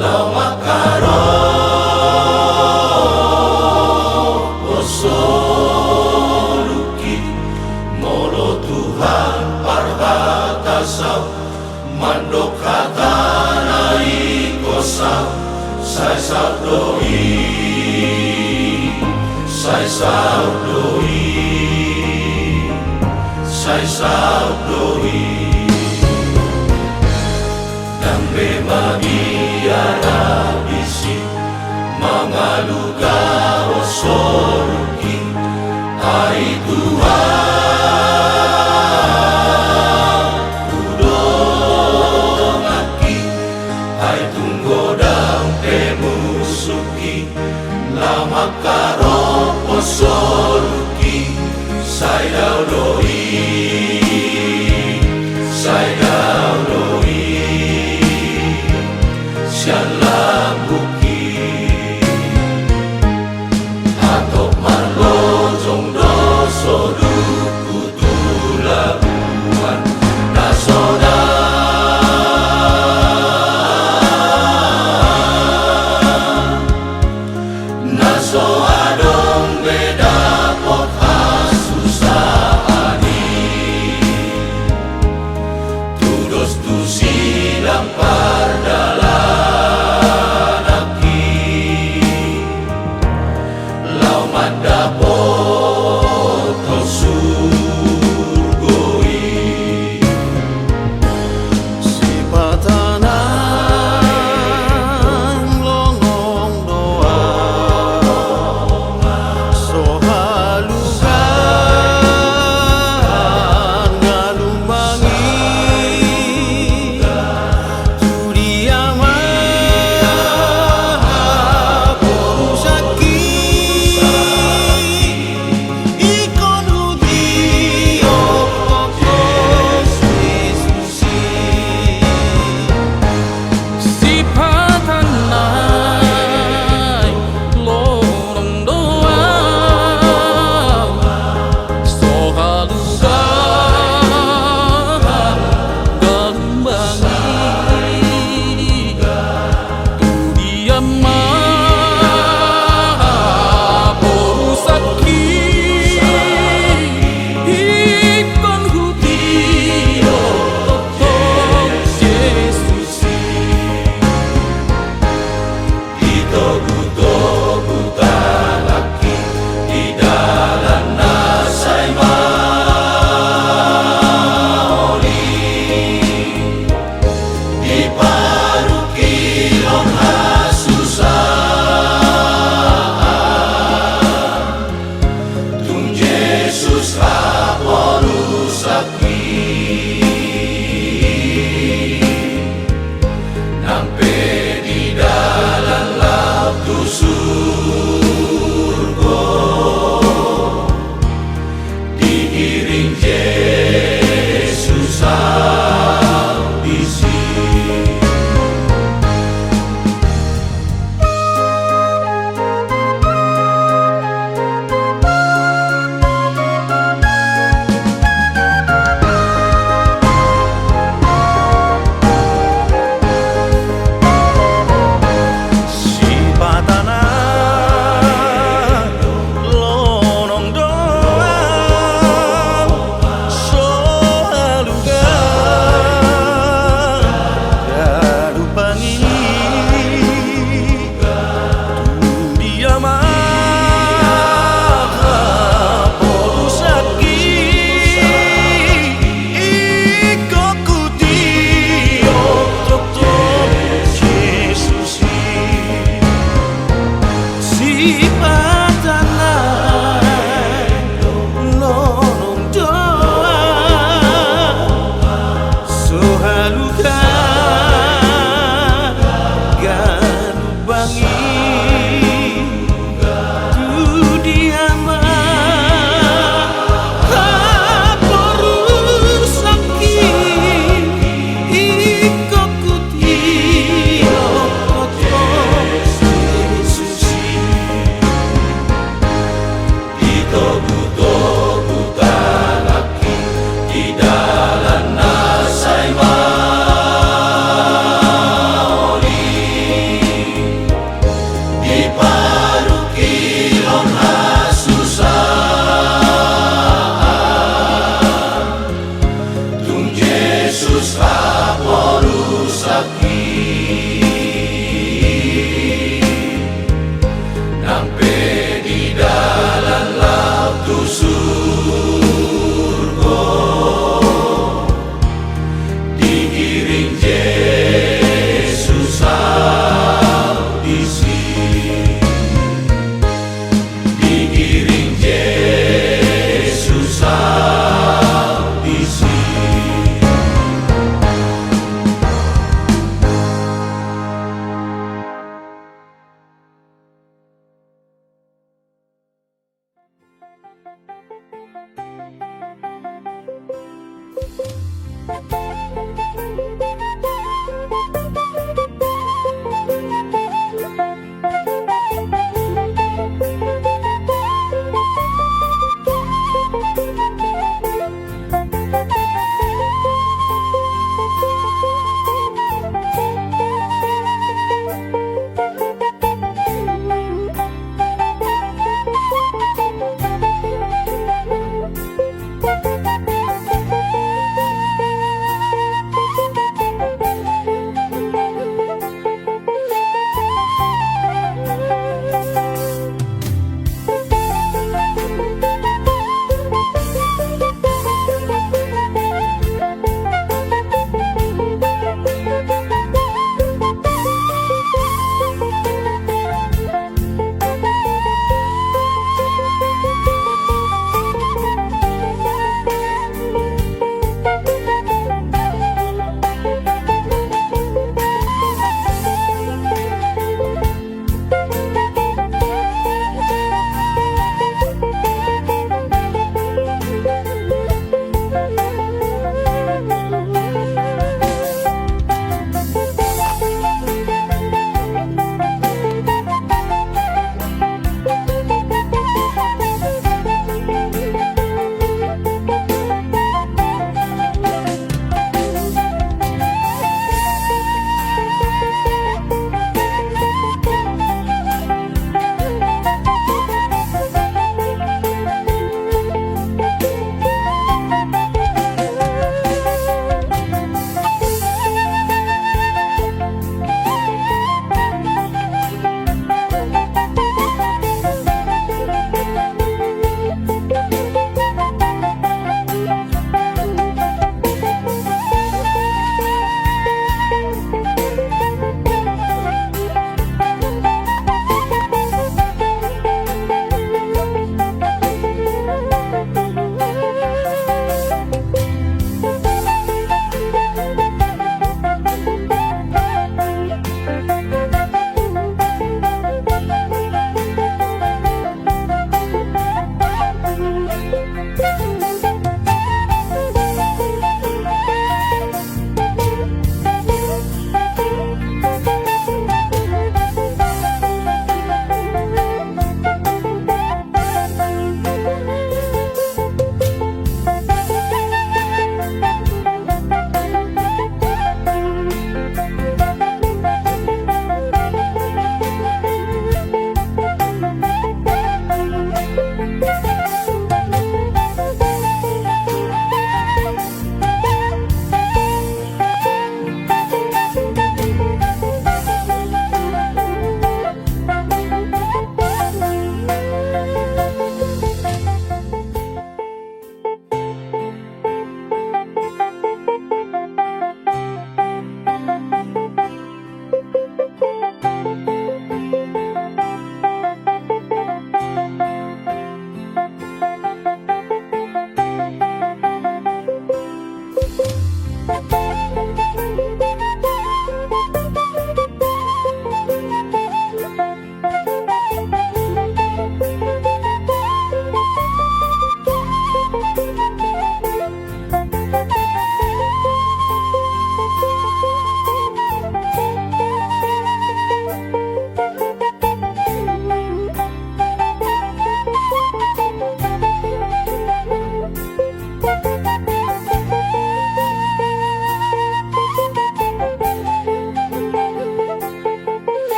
Lamakaro Osoluki Molo Tuhan parhatasau Mandok katana ikosau Sai saudoi Sai saudoi Sai saudoi Dambe mabiara bisi Mangaluga osoluki Hai Tuhan Kudongaki Hai tunggodang pemusuki Lamakaro osoluki Sai daudoi Sai daudoi Sialang buki Atok marlojong doso duku tulabuan Nasoda Naso adong beda pot asusani Tudos tu silang pardalan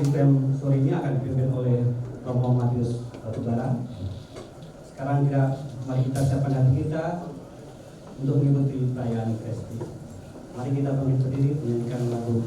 Requiem sore ini akan dipimpin oleh Romo Matius Batubara. Sekarang mari kita siapkan hati kita untuk mengikuti perayaan Kresti. Mari kita bangkit berdiri menyanyikan lagu.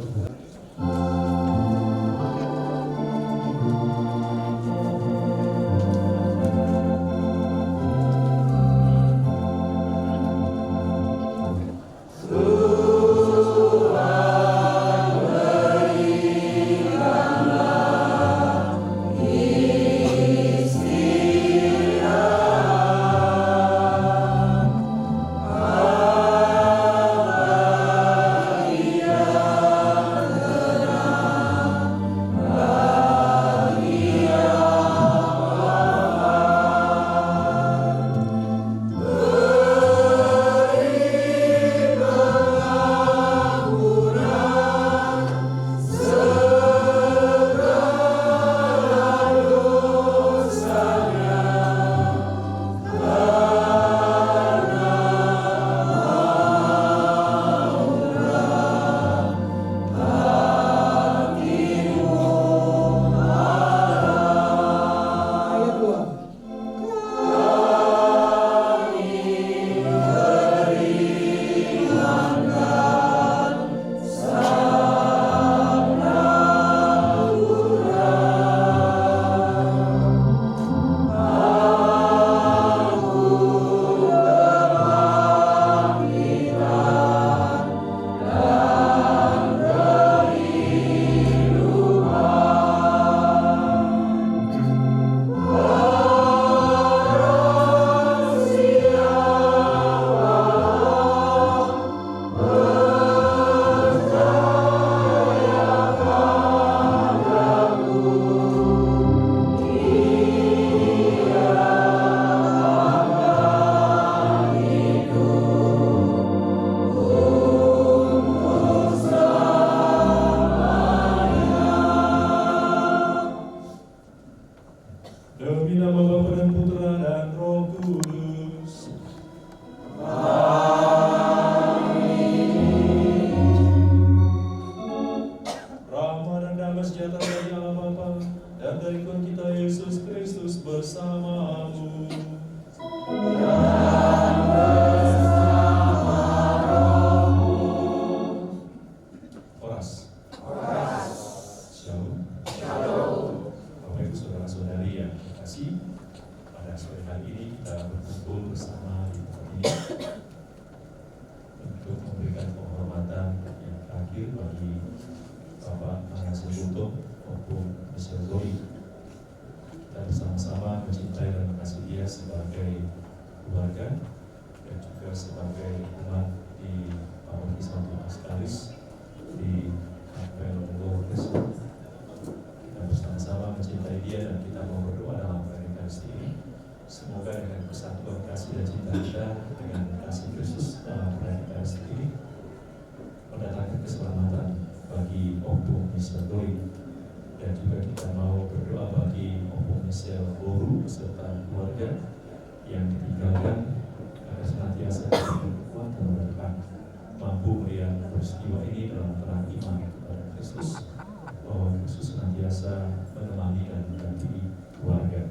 Demi nama Bapa dan Putra dan Roh Kudus. Rahmat dan damai sejahtera dari Allah Bapa dan dari Tuhan kita Yesus Kristus bersamamu. Pada sore hari ini kita berkumpul bersama di tempat ini untuk memberikan penghormatan yang terakhir bagi Bapak Manase Buto maupun Michelle Zoe. Kita bersama-sama mencintai dan mengasihi dia sebagai keluarga dan juga sebagai umat di Paroki Santo Askalis di Kapel Lourdes. Kita bersama-sama mencintai dia dan kita mau berdoa dalam ini. Semoga dengan persatuan kasih dan cinta kita dengan kasih Kristus dalam perayaan ini mendatangkan keselamatan bagi Opung Michelle Doi, dan juga kita mau berdoa bagi Opung Michelle Boru beserta keluarga yang ditinggalkan agar senantiasa kuat dan berkah mampu melihat peristiwa ini dalam terang iman kepada Kristus, bahwa Kristus senantiasa menemani dan mendampingi keluarga.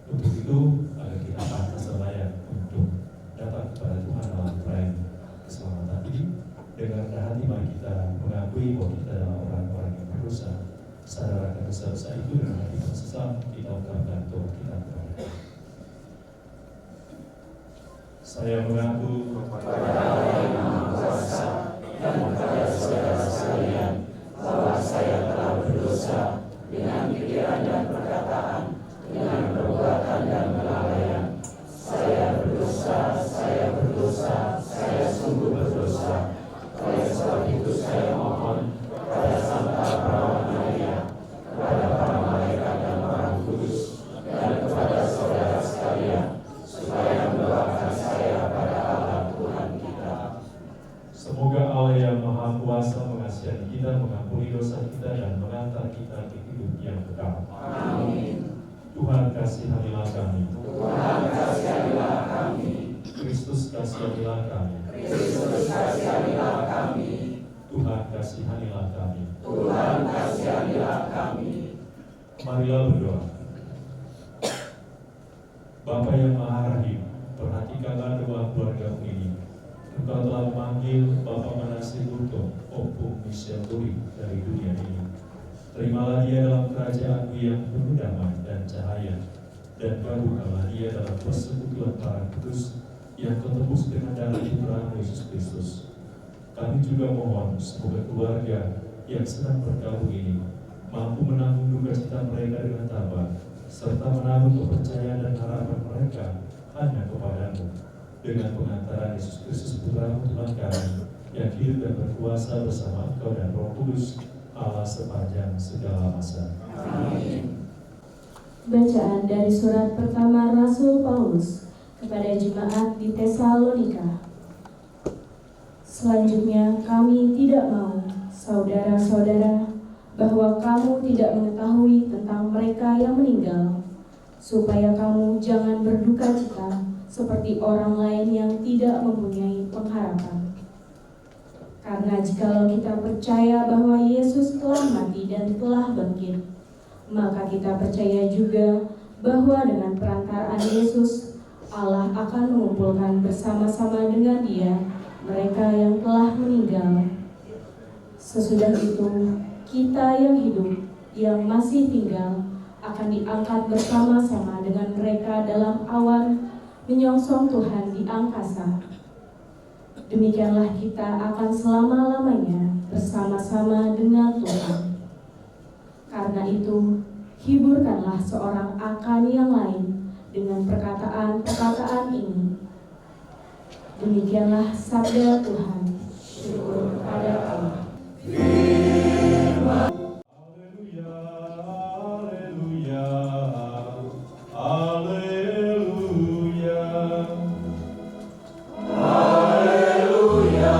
Untuk itu, agar kita pantas layak untuk datang kepada Tuhan dalam perayaan keselamatan ini, dengan rendah hati mari kita mengakui bahwa kita adalah orang-orang yang berdosa. Sadar akan dosa-dosa itu dengan hati yang sesat, kita ungkapkan doa kita kepada Tuhan. Saya mengaku kepada Allah yang Maha Kuasa dan kepada saudara sekalian bahwa saya telah berdosa dengan pikiran dan perkataan, dengan perbuatan dan kelalaian. Saya berdosa, saya sungguh berdosa. Oleh sebab itu saya mohon kepada Santa Perawan Maria, kepada para malaikat dan para kudus, dan kepada saudara sekalian, supaya mendoakan saya pada Allah Tuhan kita. Semoga Allah yang Maha Kuasa mengasihi kita, mengampuni dosa kita, dan mengantar kita ke hidup yang kekal. Amin. Tuhan kasihanilah kami. Tuhan kasihanilah kami. Kristus kasihanilah kami. Kristus kasihanilah kami. Tuhan kasihanilah kami. Tuhan kasihanilah kami. Marilah berdoa. Bapa yang Maha Rahim, perhatikanlah doa keluarga ini. Engkau telah memanggil Bapak Manase Gurto, Opung Michelle Turi dari dunia ini. Terimalah dia dalam kerajaan-Mu yang penuh damai dan cahaya, dan gabungkanlah dia dalam persekutuan para kudus yang Kau tebus dengan darah Putra Yesus Kristus. Kami juga mohon semoga keluarga yang sedang bergabung ini mampu menanggung duka cita mereka dengan tabah, serta menanggung kepercayaan dan harapan mereka hanya kepada-Mu. Dengan pengantaran Yesus Kristus Putra-Mu Tuhan kami, yang hidup dan berkuasa bersama Engkau dan Roh Kudus, Allah sepanjang segala masa. Amin. Bacaan dari surat pertama Rasul Paulus kepada jemaat di Tesalonika. Selanjutnya kami tidak mau, saudara-saudara, bahwa kamu tidak mengetahui tentang mereka yang meninggal, supaya kamu jangan berduka cita seperti orang lain yang tidak mempunyai pengharapan. Karena jikalau kita percaya bahwa Yesus telah mati dan telah bangkit, maka kita percaya juga bahwa dengan perantaraan Yesus, Allah akan mengumpulkan bersama-sama dengan Dia mereka yang telah meninggal. Sesudah itu, kita yang hidup, yang masih tinggal, akan diangkat bersama-sama dengan mereka dalam awan menyongsong Tuhan di angkasa. Demikianlah kita akan selama-lamanya bersama-sama dengan Tuhan. Karena itu, hiburkanlah seorang akan yang lain dengan perkataan-perkataan ini. Demikianlah sabda Tuhan. Syukur kepada Allah. Haleluya, haleluya, haleluya. Haleluya. Haleluya.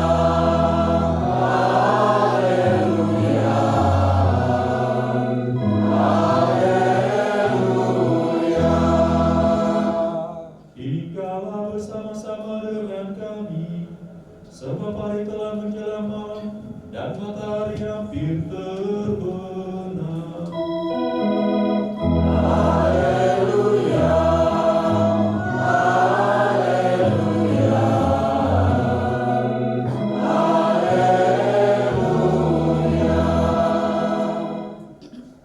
Haleluya. Tinggallah bersama-sama dengan kami, sebab hari telah menjelang malam dan matahari hampir terbenam. Haleluya. Haleluya. Haleluya.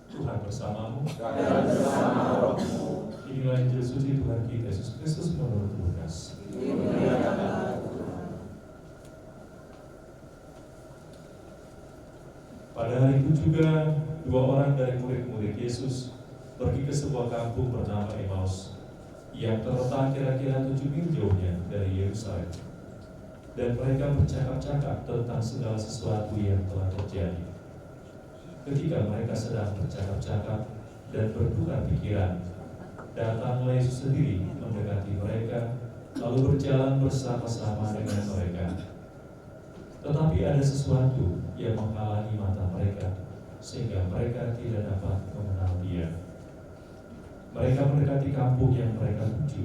Tuhan bersamamu. Dan bersama rohmu. Inilah Injil suci Tuhan kita Yesus Kristus menurut Lukas. Dimuliakan Tuhan. Pada hari itu juga dua orang dari murid-murid Yesus pergi ke sebuah kampung bernama Emmaus yang terletak kira-kira 7 mil jauhnya dari Yerusalem. Dan mereka bercakap-cakap tentang segala sesuatu yang telah terjadi. Ketika mereka sedang bercakap-cakap dan bertukar pikiran, datanglah Yesus sendiri mendekati mereka, lalu berjalan bersama-sama dengan mereka. Tetapi ada sesuatu yang menghalangi mata mereka, sehingga mereka tidak dapat mengenal Dia. Mereka mendekati kampung yang mereka tuju,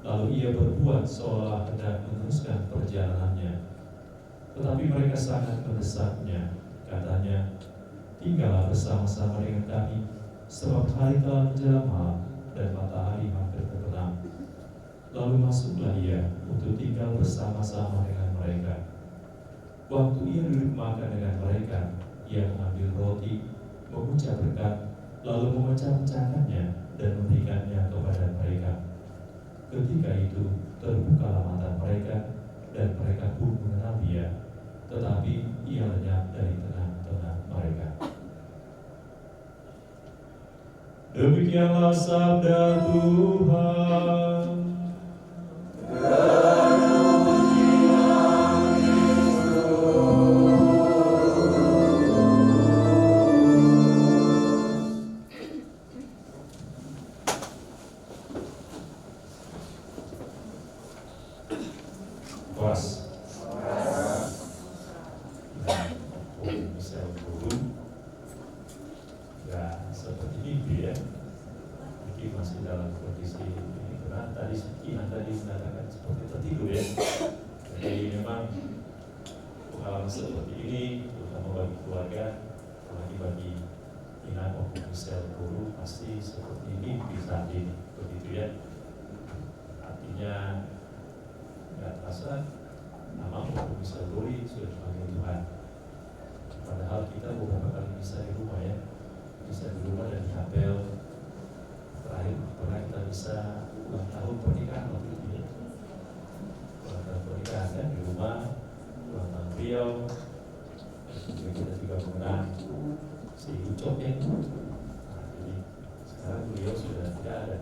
lalu Ia berbuat seolah hendak meneruskan perjalanannya. Tetapi mereka sangat mendesaknya, katanya, "Tinggallah bersama-sama dengan kami, sebab hari telah menjelang malam dan matahari hampir terbenam." Lalu masuklah Ia untuk tinggal bersama-sama dengan mereka. Waktu Ia duduk makan dengan mereka, Ia mengambil roti, mengucap berkat, lalu memecah-mecahkannya dan memberikannya kepada mereka. Ketika itu terbukalah mata mereka, dan mereka pun mengenal Dia, tetapi Ia lenyap dari tengah-tengah mereka. Demikianlah sabda Tuhan. Kelas. Bisa turun. Ya, seperti ini ya. Mungkin masih dalam kondisi ini benar. Tadi Ian tadi mengatakan seperti tertidur ya. Jadi memang pengalaman seperti ini, terutama bagi keluarga, apalagi bagi Ina maupun Michelle Boru, pasti seperti ini di saat ini, begitu ya. Artinya nggak terasa nama maupun Michelle Boru sudah dipanggil Tuhan. Padahal kita beberapa kali bisa di rumah ya, bisa di rumah dan di Hapel. Terakhir pernah kita bisa ulang tahun pernikahan waktu itu ya. Ulang tahun pernikahan kan di rumah, ulang tahun beliau. Kemudian kita juga mengenang si Ucok ya. Nah, jadi sekarang beliau sudah tidak ada.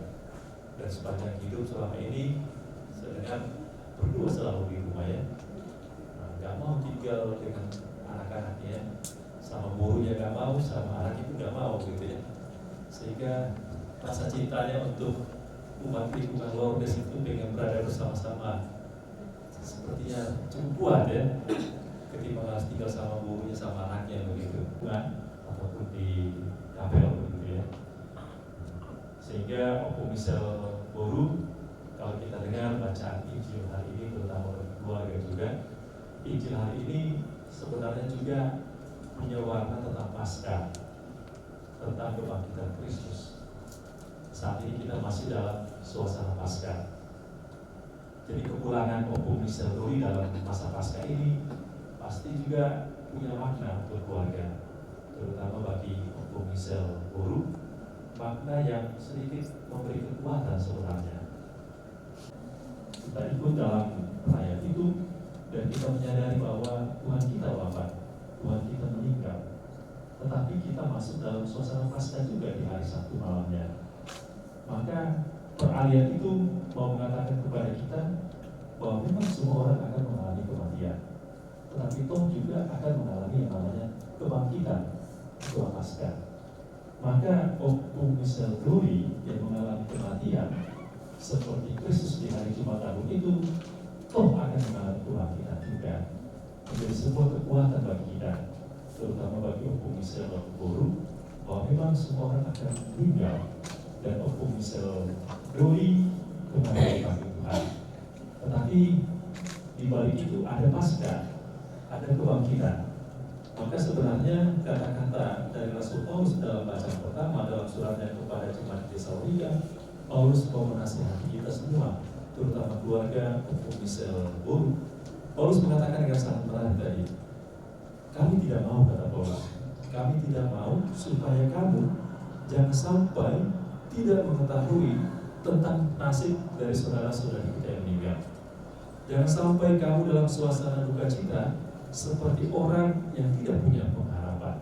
Dan sepanjang hidup selama ini sedang berdua selalu di rumah ya. Nah, gak mau tinggal dengan anak-anaknya, sama gurunya gak mau, sama anak itu gak mau gitu ya. Sehingga rasa cintanya untuk umat lingkungan Lourdes itu pengen berada bersama-sama sepertinya cukup kuat ya, ketimbang harus tinggal sama gurunya sama anaknya begitu, bukan? Ataupun di Kapel begitu ya. Sehingga Opung Michelle Boru, kalau kita dengar bacaan Injil hari ini, terutama bagi keluarga juga, Injil hari ini sebenarnya juga punya warna tentang Paskah, tentang kebangkitan Kristus. Saat ini kita masih dalam suasana Paskah. Jadi kepulangan Opung Michelle Boru dalam masa Paskah ini pasti juga punya makna untuk keluarga, terutama bagi Opung Michelle Boru, makna yang sedikit memberi kekuatan sebenarnya. Kita ikut dalam perayaan itu dan kita menyadari bahwa Tuhan kita wafat, Tuhan kita meninggal. Tetapi kita masuk dalam suasana Paskah juga di hari Sabtu malamnya. Maka peralihan itu mau mengatakan kepada kita bahwa memang semua orang akan mengalami kematian, tetapi toh juga akan mengalami yang namanya kebangkitan setelah Paskah. Maka Opung Michelle Boru yang mengalami kematian seperti Kristus di hari Jumat Agung itu toh akan mengalami kebangkitan juga, menjadi sebuah kekuatan bagi kita, terutama bagi Opung Michelle Boru, bahwa memang semua orang akan meninggal dan Opung Michelle Boru kembali bagi Tuhan. Tetapi di balik itu ada Paskah, ada kebangkitan. Maka sebenarnya kata-kata dari Rasul Paulus dalam bacaan pertama dalam suratnya kepada jemaat Tesalonika, Paulus mau menasihati kita semua, terutama keluarga Opung Michelle Boru. Paulus mengatakan dengan sangat menarik tadi, kami tidak mau, kata Paulus, kami tidak mau supaya kamu jangan sampai tidak mengetahui tentang nasib dari saudara-saudara kita yang meninggal. Jangan sampai kamu dalam suasana duka cita seperti orang yang tidak punya pengharapan.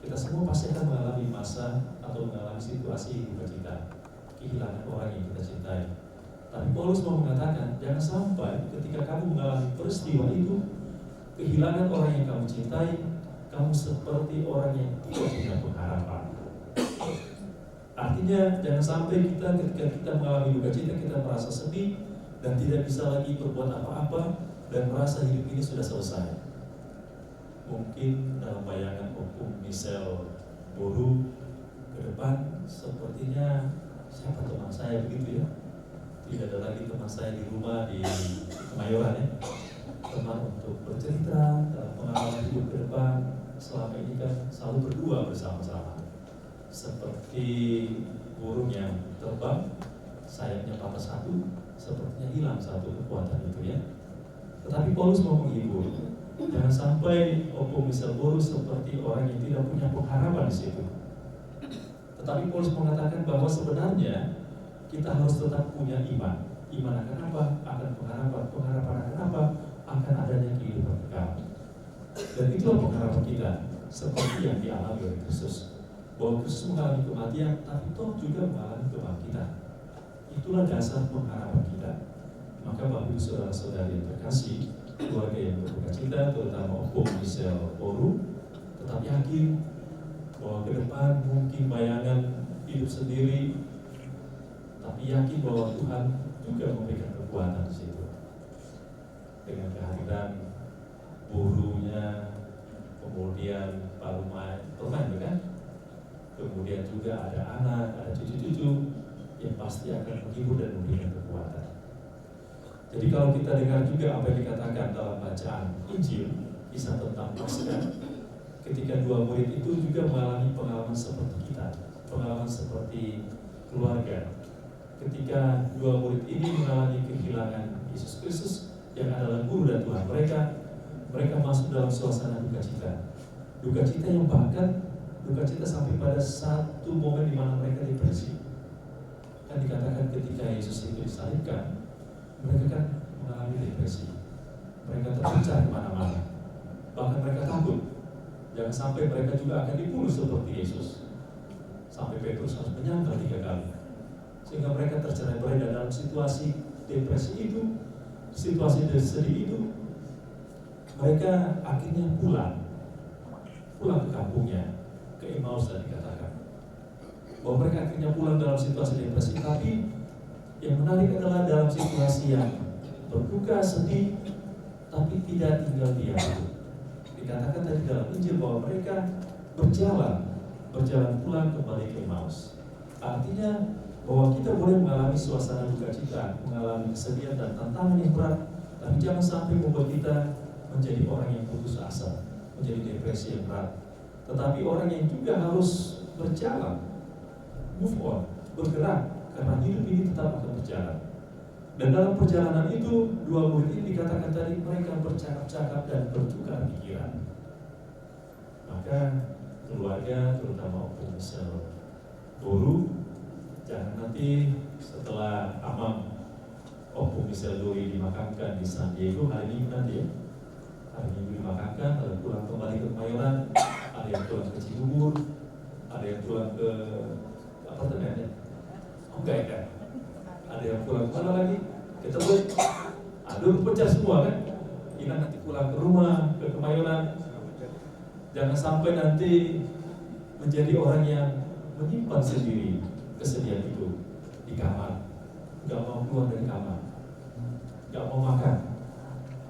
Kita semua pasti akan mengalami masa atau mengalami situasi duka cita, kehilangan orang yang kita cintai. Tapi Paulus mau mengatakan, jangan sampai ketika kamu mengalami peristiwa itu, kehilangan orang yang kamu cintai, kamu seperti orang yang tidak punya pengharapan. Artinya jangan sampai kita ketika kita mengalami duka cita, kita merasa sedih dan tidak bisa lagi berbuat apa-apa dan merasa hidup ini sudah selesai. Mungkin dalam bayangan Opung Michelle Boru ke depan sepertinya siapa teman saya begitu ya, tidak ada lagi teman saya di rumah di Kemayoran ya, teman untuk bercerita dalam pengalaman hidup ke depan. Selama ini kan selalu berdua bersama-sama, seperti burung yang terbang, sayapnya patah satu, sepertinya hilang satu kekuatan itu ya. Tetapi Paulus mau menghibur, jangan sampai Opung Michelle Boru seperti orang yang tidak punya pengharapan di situ. Tetapi Paulus mengatakan bahwa sebenarnya kita harus tetap punya iman. Iman akan apa? Akan pengharapan. Pengharapan akan apa? Akan adanya kehidupan kekal. Dan itulah pengharapan kita, seperti yang dialami oleh Kristus. Bahwa Kristus mengalami kematian, tapi toh juga mengalami kebangkitan. Itulah dasar pengharapan kita. Maka Bapak saudara-saudari yang terkasih, keluarga yang berduka cita, terutama Opung Michelle Boru, tetap yakin bahwa ke depan mungkin bayangan hidup sendiri, tapi yakin bahwa Tuhan juga memberikan kekuatan di situ. Dengan kehadiran burunya, kemudian permain kan? Kemudian juga ada anak, ada cucu-cucu yang pasti akan menghibur dan memberikan kekuatan. Jadi kalau kita dengar juga apa yang dikatakan dalam bacaan Injil, kisah tentang Pasca, ketika dua murid itu juga mengalami pengalaman seperti kita, pengalaman seperti keluarga. Ketika dua murid ini mengalami kehilangan Yesus Kristus yang adalah guru dan Tuhan mereka masuk dalam suasana duka cita yang bahkan duka cita sampai pada satu momen di mana mereka depresi. Kan dikatakan ketika Yesus itu disalibkan, mereka kan mengalami depresi, mereka terpecah kemana-mana, bahkan mereka takut jangan sampai mereka juga akan dibunuh seperti Yesus. Sampai Petrus harus menyangkal 3 kali, sehingga mereka tercerai-berai dalam situasi depresi itu, situasi sedih itu. Mereka akhirnya pulang ke kampungnya, ke Emmaus tadi dikatakan bahwa mereka akhirnya pulang dalam situasi depresi. Tapi yang menarik adalah dalam situasi yang berduka, sedih, tapi tidak tinggal diam. Dikatakan tadi dalam Injil bahwa mereka berjalan pulang kembali ke Emmaus. Artinya bahwa kita boleh mengalami suasana duka cita, mengalami kesedihan dan tantangan yang berat, tapi jangan sampai membuat kita menjadi orang yang putus asa, menjadi depresi yang berat. Tetapi orang yang juga harus berjalan, move on, bergerak, karena hidup ini tetap akan berjalan. Dan dalam perjalanan itu, dua murid ini dikatakan tadi mereka bercakap-cakap dan bertukar pikiran. Maka keluarga, terutama Opung Michelle Dori, jangan nanti setelah Amang Opung Michelle Dori dimakamkan di San Diego hari Minggu nanti ya, hari Minggu dimakamkan, ada pulang kembali ke Kemayoran, ada yang pulang ke Cibubur, ada yang pulang ke apartemen ya, enggak ya kan? Ada yang pulang ke mana lagi? Kita boleh, ada pecah semua kan? Ini nanti pulang ke rumah, ke Kemayoran. Jangan sampai nanti menjadi orang yang menyimpan sendiri kesedihan itu di kamar, nggak mau keluar dari kamar, nggak mau makan,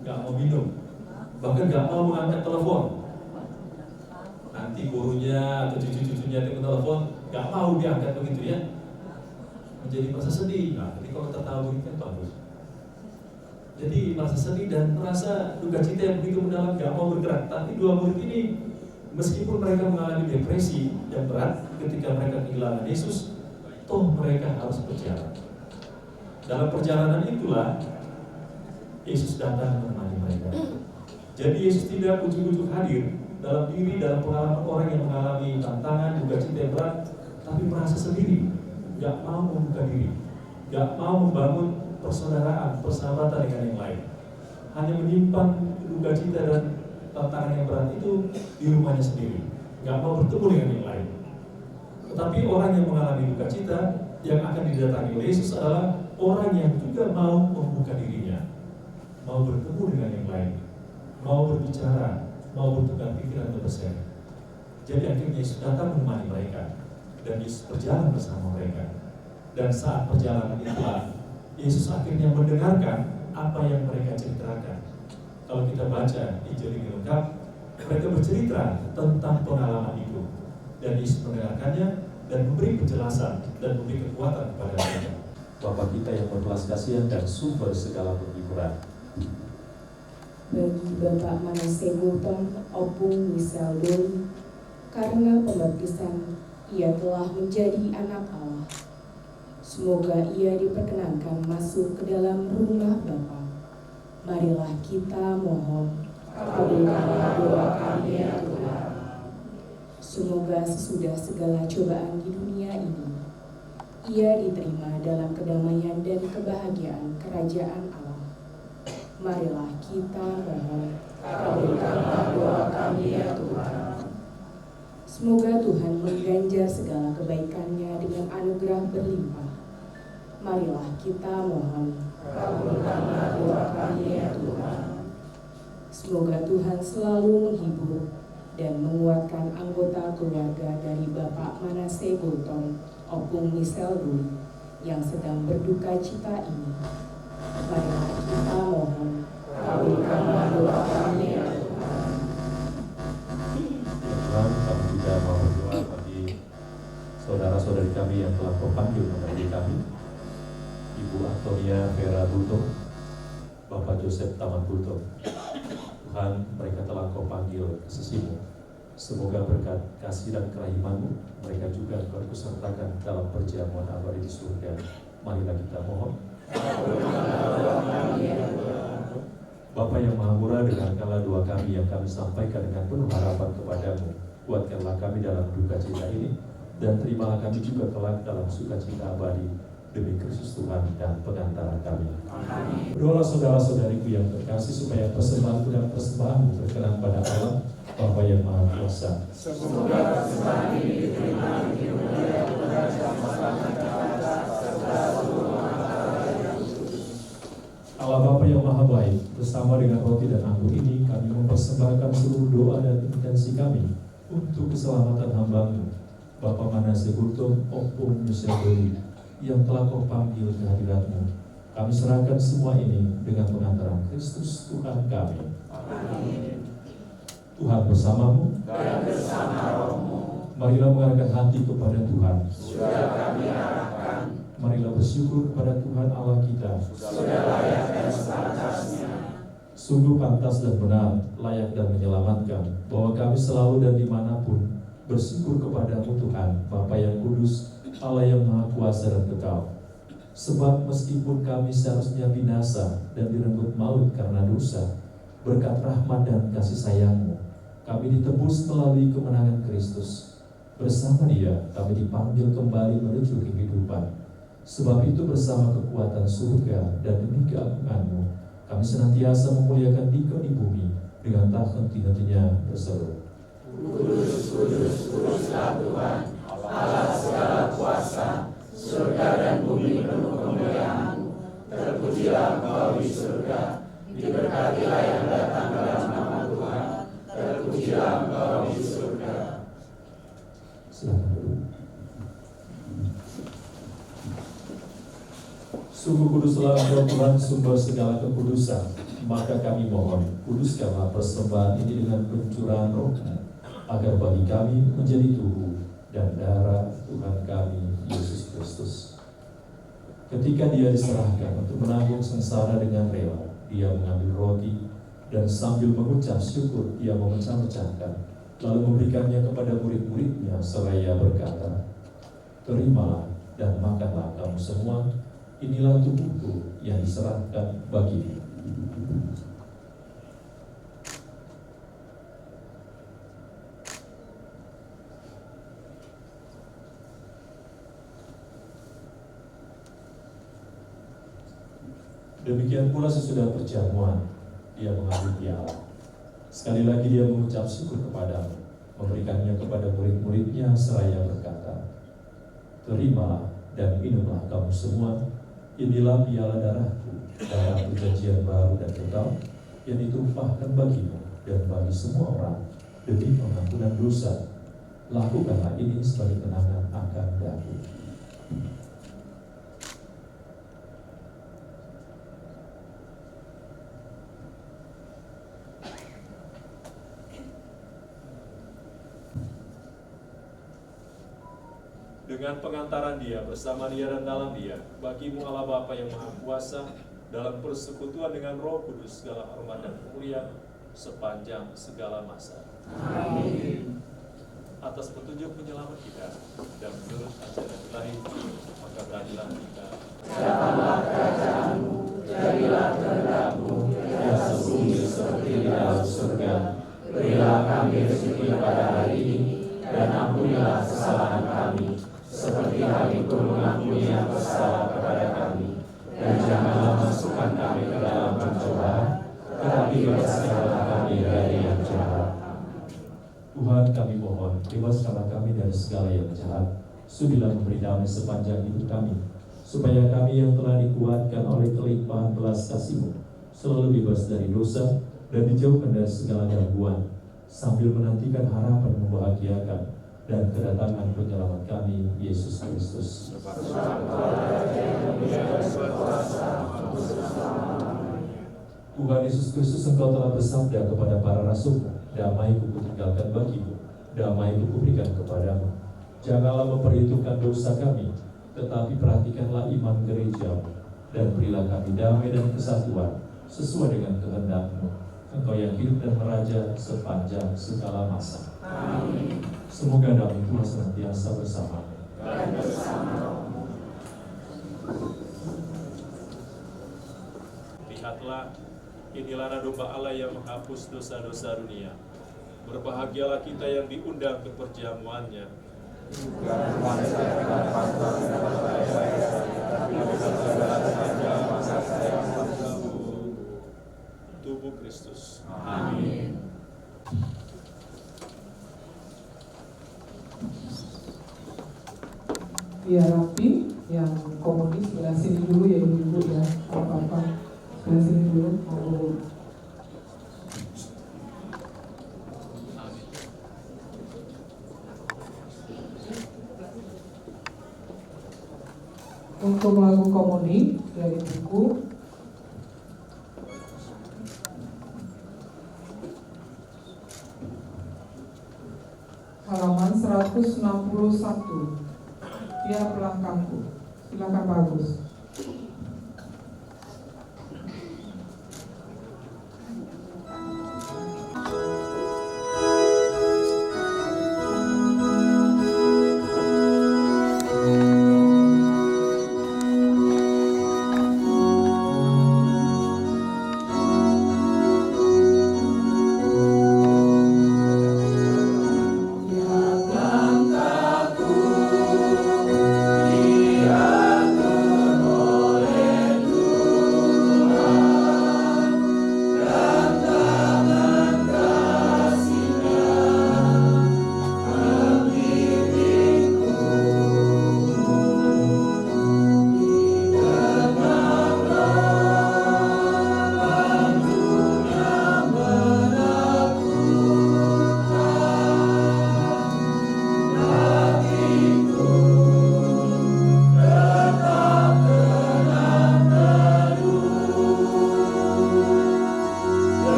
nggak mau minum, bahkan nggak mau mengangkat telepon. Nanti gurunya atau cucu-cucunya telepon, nggak mau diangkat begitu ya, menjadi merasa sedih. Nah, jadi kalau tertawa begitu kan bagus. Jadi merasa sedih dan merasa duka cita yang begitu mendalam, nggak mau bergerak. Tapi dua murid ini, meskipun mereka mengalami depresi yang berat ketika mereka kehilangan Yesus, toh mereka harus berjalan. Dalam perjalanan itulah Yesus datang menemani mereka. Jadi Yesus tidak ujuk-ujuk hadir dalam pengalaman orang yang mengalami tantangan, duka cita yang berat, tapi merasa sendiri, gak mau membuka diri, gak mau membangun persaudaraan, persahabatan dengan yang lain. Hanya menyimpan duka cita dan tantangan yang berat itu di rumahnya sendiri, gak mau bertemu dengan yang lain. Tetapi orang yang mengalami duka cita yang akan didatangi oleh Yesus adalah orang yang juga mau membuka dirinya, mau bertemu dengan yang lain, mau berbicara, mau bertukar pikiran dan berseri. Jadi akhirnya Yesus datang menemani mereka dan Yesus berjalan bersama mereka. Dan saat perjalanan itulah Yesus akhirnya mendengarkan apa yang mereka ceritakan. Kalau kita baca Injil ini lengkap, mereka bercerita tentang pengalaman itu. Dan Yesus mendengarkannya dan memberi penjelasan dan memberi kekuatan kepada mereka. Bapa kita yang berbelas kasihan dan sumber segala penghiburan. Bagi Bapak Manasseh Boulton Opung Michelle Dori, karena pembaptisan ia telah menjadi anak Allah. Semoga ia diperkenankan masuk ke dalam rumah Bapa. Marilah kita mohon, kabulkanlah doa kami ya Tuhan. Semoga sesudah segala cobaan di dunia ini, ia diterima dalam kedamaian dan kebahagiaan kerajaan Allah. Marilah kita mohon, kabulkanlah doa kami ya Tuhan. semoga Tuhan mengganjar segala kebaikannya dengan anugerah berlimpah. Marilah kita mohon, kabulkanlah doa kami ya Tuhan. semoga Tuhan selalu menghibur dan menguatkan anggota keluarga dari Bapak Manasseh Boulton Opung Michelle Dori yang sedang berduka cita ini. Marilah kita mohon, kabulkanlah doa kami ya Tuhan. Tuhan, kami juga mau berdoa bagi saudara-saudari kami yang telah terpanggil menjadi kami, Ibu Antonia Vera Boulton, Bapak Joseph Taman Boulton. Tuhan, mereka telah Kau panggil ke sisimu. Semoga berkat kasih dan kerahiman-Mu, mereka juga Kau sertakan dalam perjamuan abadi di surga. Marilah kita mohon. Bapa yang Maha Murah, dengarkanlah doa kami yang kami sampaikan dengan penuh harapan kepadamu. Kuatkanlah kami dalam duka cita ini, dan terimalah kami juga kelak dalam sukacita abadi, demi Kristus Tuhan dan pengantara kami. Berdoalah saudara-saudariku yang terkasih, supaya persembahanku dan persembahanmu berkenan pada Allah, Bapa yang Maha Kuasa. Semoga persembahan ini diterima di dunia Tuhan dan Maha serta seluruh Allah Bapa yang Maha Baik, bersama dengan roti dan anggur ini, kami mempersembahkan seluruh doa dan intensi kami untuk keselamatan hamba-Mu, Bapa Manase Gultom Opung Nusyabeli, yang telah Kau panggil ke hadirat-Mu. Kami serahkan semua ini dengan pengantaran Kristus Tuhan kami. Amin. Tuhan bersamamu Dan bersama rohmu. Marilah mengarahkan hati kepada Tuhan. Sudah kami arahkan. Marilah bersyukur kepada Tuhan Allah kita. Sudah layak dan sepantasnya. Sungguh pantas dan benar, layak dan menyelamatkan, bahwa kami selalu dan dimanapun bersyukur kepadamu Tuhan, Bapa yang kudus, Allah yang Maha Kuasa dan kekal. Sebab meskipun kami seharusnya binasa dan direnggut maut karena dosa, berkat rahmat dan kasih sayang-Mu, kami ditebus melalui kemenangan Kristus. Bersama Dia kami dipanggil kembali menuju kehidupan. Sebab itu bersama kekuatan surga dan demi keagungan-Mu, kami senantiasa memuliakan Dikau di bumi dengan tak henti-hentinya berseru. Kudus, kudus, kuduslah Tuhan, Allah segala kuasa, surga dan bumi penuh kemuliaan-Mu. Terpujilah Engkau di surga, diberkatilah yang datang dalam nama Tuhan. Terpujilah Engkau di surga. Silakan duduk. Sungguh kuduslah Engkau Tuhan, sumber segala kekudusan. Maka kami mohon, kuduskanlah persembahan ini dengan pencurahan Roh-Mu, agar bagi kami menjadi tubuh dan darah Tuhan kami Yesus Kristus. Ketika Dia diserahkan untuk menanggung sengsara dengan rela, Dia mengambil roti dan sambil mengucap syukur Dia memecah-mecahkan, lalu memberikannya kepada murid-muridnya seraya berkata, "Terimalah dan makanlah kamu semua, inilah tubuhku yang diserahkan bagimu." Demikian pula sesudah perjamuan, Dia mengambil piala. Sekali lagi Dia mengucap syukur kepadamu, memberikannya kepada murid-muridnya seraya berkata, "Terimalah dan minumlah kamu semua, inilah piala darahku, darah perjanjian baru dan kekal, yang ditumpahkan bagimu dan bagi semua orang demi pengampunan dosa. Lakukanlah ini sebagai kenangan akan aku." Dengan pengantaran Dia, bersama Dia dan dalam Dia, bagimu Allah Bapa yang Maha Kuasa, dalam persekutuan dengan Roh Kudus, segala hormat dan kemuliaan sepanjang segala masa. Amin. Atas petunjuk penyelamat kita dan menurut ajaran ilahi, maka beranilah kita. Datanglah kerajaanmu, jadilah kehendak-Mu di atas bumi seperti di dalam surga. Berilah kami rezeki pada hari ini, dan ampunilah kesalahan kami, seperti kami pun mengampuni yang bersalah kepada kami. Dan janganlah masukkan kami ke dalam pencobaan, tetapi bebaskanlah kami dari yang jahat. Tuhan, kami mohon, bebaskanlah kami dari segala yang jahat. Sudilah memberi damai sepanjang hidup kami, supaya kami yang telah dikuatkan oleh kelimpahan belas kasih-Mu selalu bebas dari dosa dan dijauhkan dari segala gangguan, sambil menantikan harapan membahagiakan dan kedatangan penyelamat kami, Yesus Kristus. Tuhan Yesus Kristus, Engkau telah bersabda kepada para rasul, "Damai-Ku kutinggalkan bagimu, damai-Ku kuberikan kepadamu. Janganlah memperhitungkan dosa kami, tetapi perhatikanlah iman gereja, dan berilah kami damai dan kesatuan sesuai dengan kehendak-Mu. Engkau yang hidup dan meraja sepanjang segala masa. Amin. Semoga damai Tuhan senantiasa bersama. Dan bersama rohmu. Lihatlah, inilah domba Allah yang menghapus dosa-dosa dunia. Berbahagialah kita yang diundang ke perjamuannya. Tubuh Kristus. Amin. Ya Rapi, yang komunis sebelah sini dulu ya ibu ya, apa-apa sebelah sini dulu. Untuk lagu komuni dari buku halaman 161, Tiap Langkahku. Silakan Pak Agus.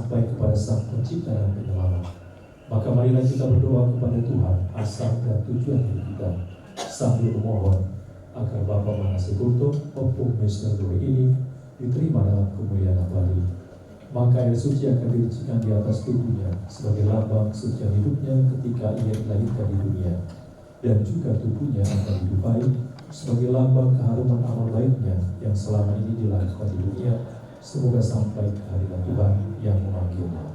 sampai kepada Sang Pencipta dan Penyelamat. Maka marilah kita berdoa kepada Tuhan asal dan tujuan hidup kita, sambil memohon agar Bapa Mengasihi Kultum Opung Mr. ini diterima dalam kemuliaan abadi. Maka air suci akan diricikan di atas tubuhnya sebagai lambang kesucian hidupnya ketika ia dilahirkan di dunia, dan juga tubuhnya akan didupai sebagai lambang keharuman amal baiknya yang selama ini dilakukan di dunia Semoga sampai kehadiran Tuhan yang memanggilnya.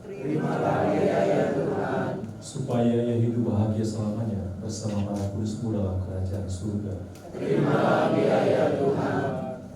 Terimalah dia ya Tuhan, supaya ia hidup bahagia selamanya bersama para kudus-Mu dalam kerajaan surga. terimalah dia ya Tuhan,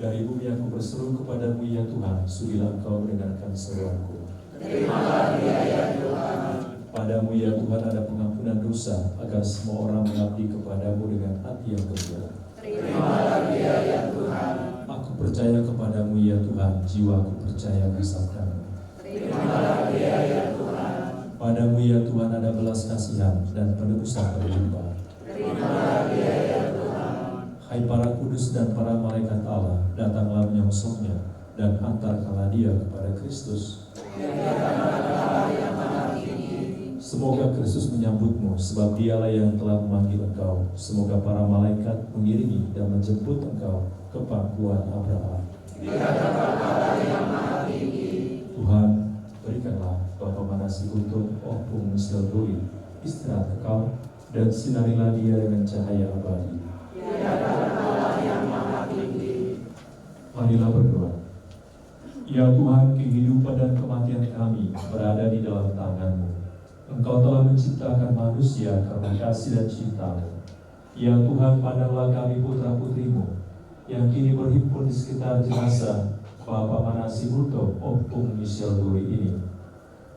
Dari bumi aku berseru kepadamu ya Tuhan, sudilah Engkau mendengarkan seruanku. terimalah dia ya Tuhan, Padamu ya Tuhan ada pengampunan dosa, agar semua orang mengabdi kepadamu dengan hati yang gembira. terimalah dia ya Tuhan, Aku percaya kepadamu ya Tuhan, jiwaku percaya bersabdamu. terimalah dia ya Tuhan, Padamu ya Tuhan ada belas kasihan dan penebusan berlimpah. terimalah dia ya Tuhan, Hai para kudus dan para malaikat Allah, datanglah menyongsongnya dan hantarkanlah dia kepada Kristus. Semoga Kristus menyambutmu, sebab dialah yang telah memanggil engkau. Semoga para malaikat mengiringi dan menjemput engkau ke pangkuan Abraham. Tuhan, berikanlah Bapa Manasih Untung, Opung Misilduri, istirahat kekal, dan sinarilah dia dengan cahaya abadi. Marilah berdoa. Ya Tuhan, kehidupan dan kematian kami berada di dalam tangan-Mu. Engkau telah menciptakan manusia karena kasih dan cinta-Mu. Ya Tuhan, pandanglah kami putra-putrimu yang kini berhimpun di sekitar jenazah Bapak Manasih Untung, Opung Misilduri ini.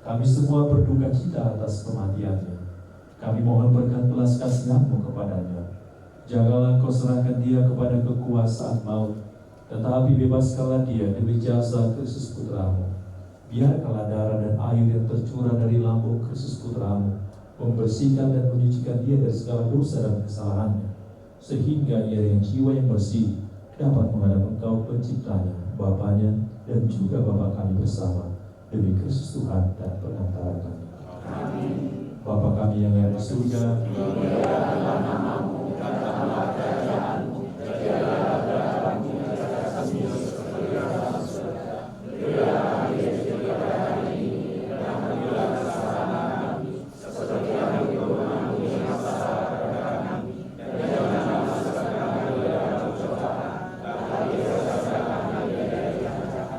Kami semua berduka cita atas kematiannya. Kami mohon berkat belas kasihan-Mu kepadanya. Janganlah Kau serahkan dia kepada kekuasaan maut, tetapi bebaskanlah dia demi jasa Kristus Putra-Mu. Biarkanlah darah dan air yang tercurah dari lambung Kristus Putra-Mu membersihkan dan menyucikan dia dari segala dosa dan kesalahannya, sehingga ia dengan jiwa yang bersih dapat menghadap Engkau Penciptanya, Bapanya, dan juga Bapa kami bersama, demi Kristus Tuhan dan Pengantara kami. amin. Bapa kami yang ada di surga, Dimuliakanlah nama-Mu, datanglah kerajaanmu, jadilah kehendakmu atas bumi seperti di dalam surga. Berilah kami rezeki pada hari ini, dan ampunilah kesalahan kami, seperti kami mengampuni yang bersalah kepada kami, dan janganlah masukkan kami ke dalam pencobaan, tetapi bebaskan kami dari yang jahat.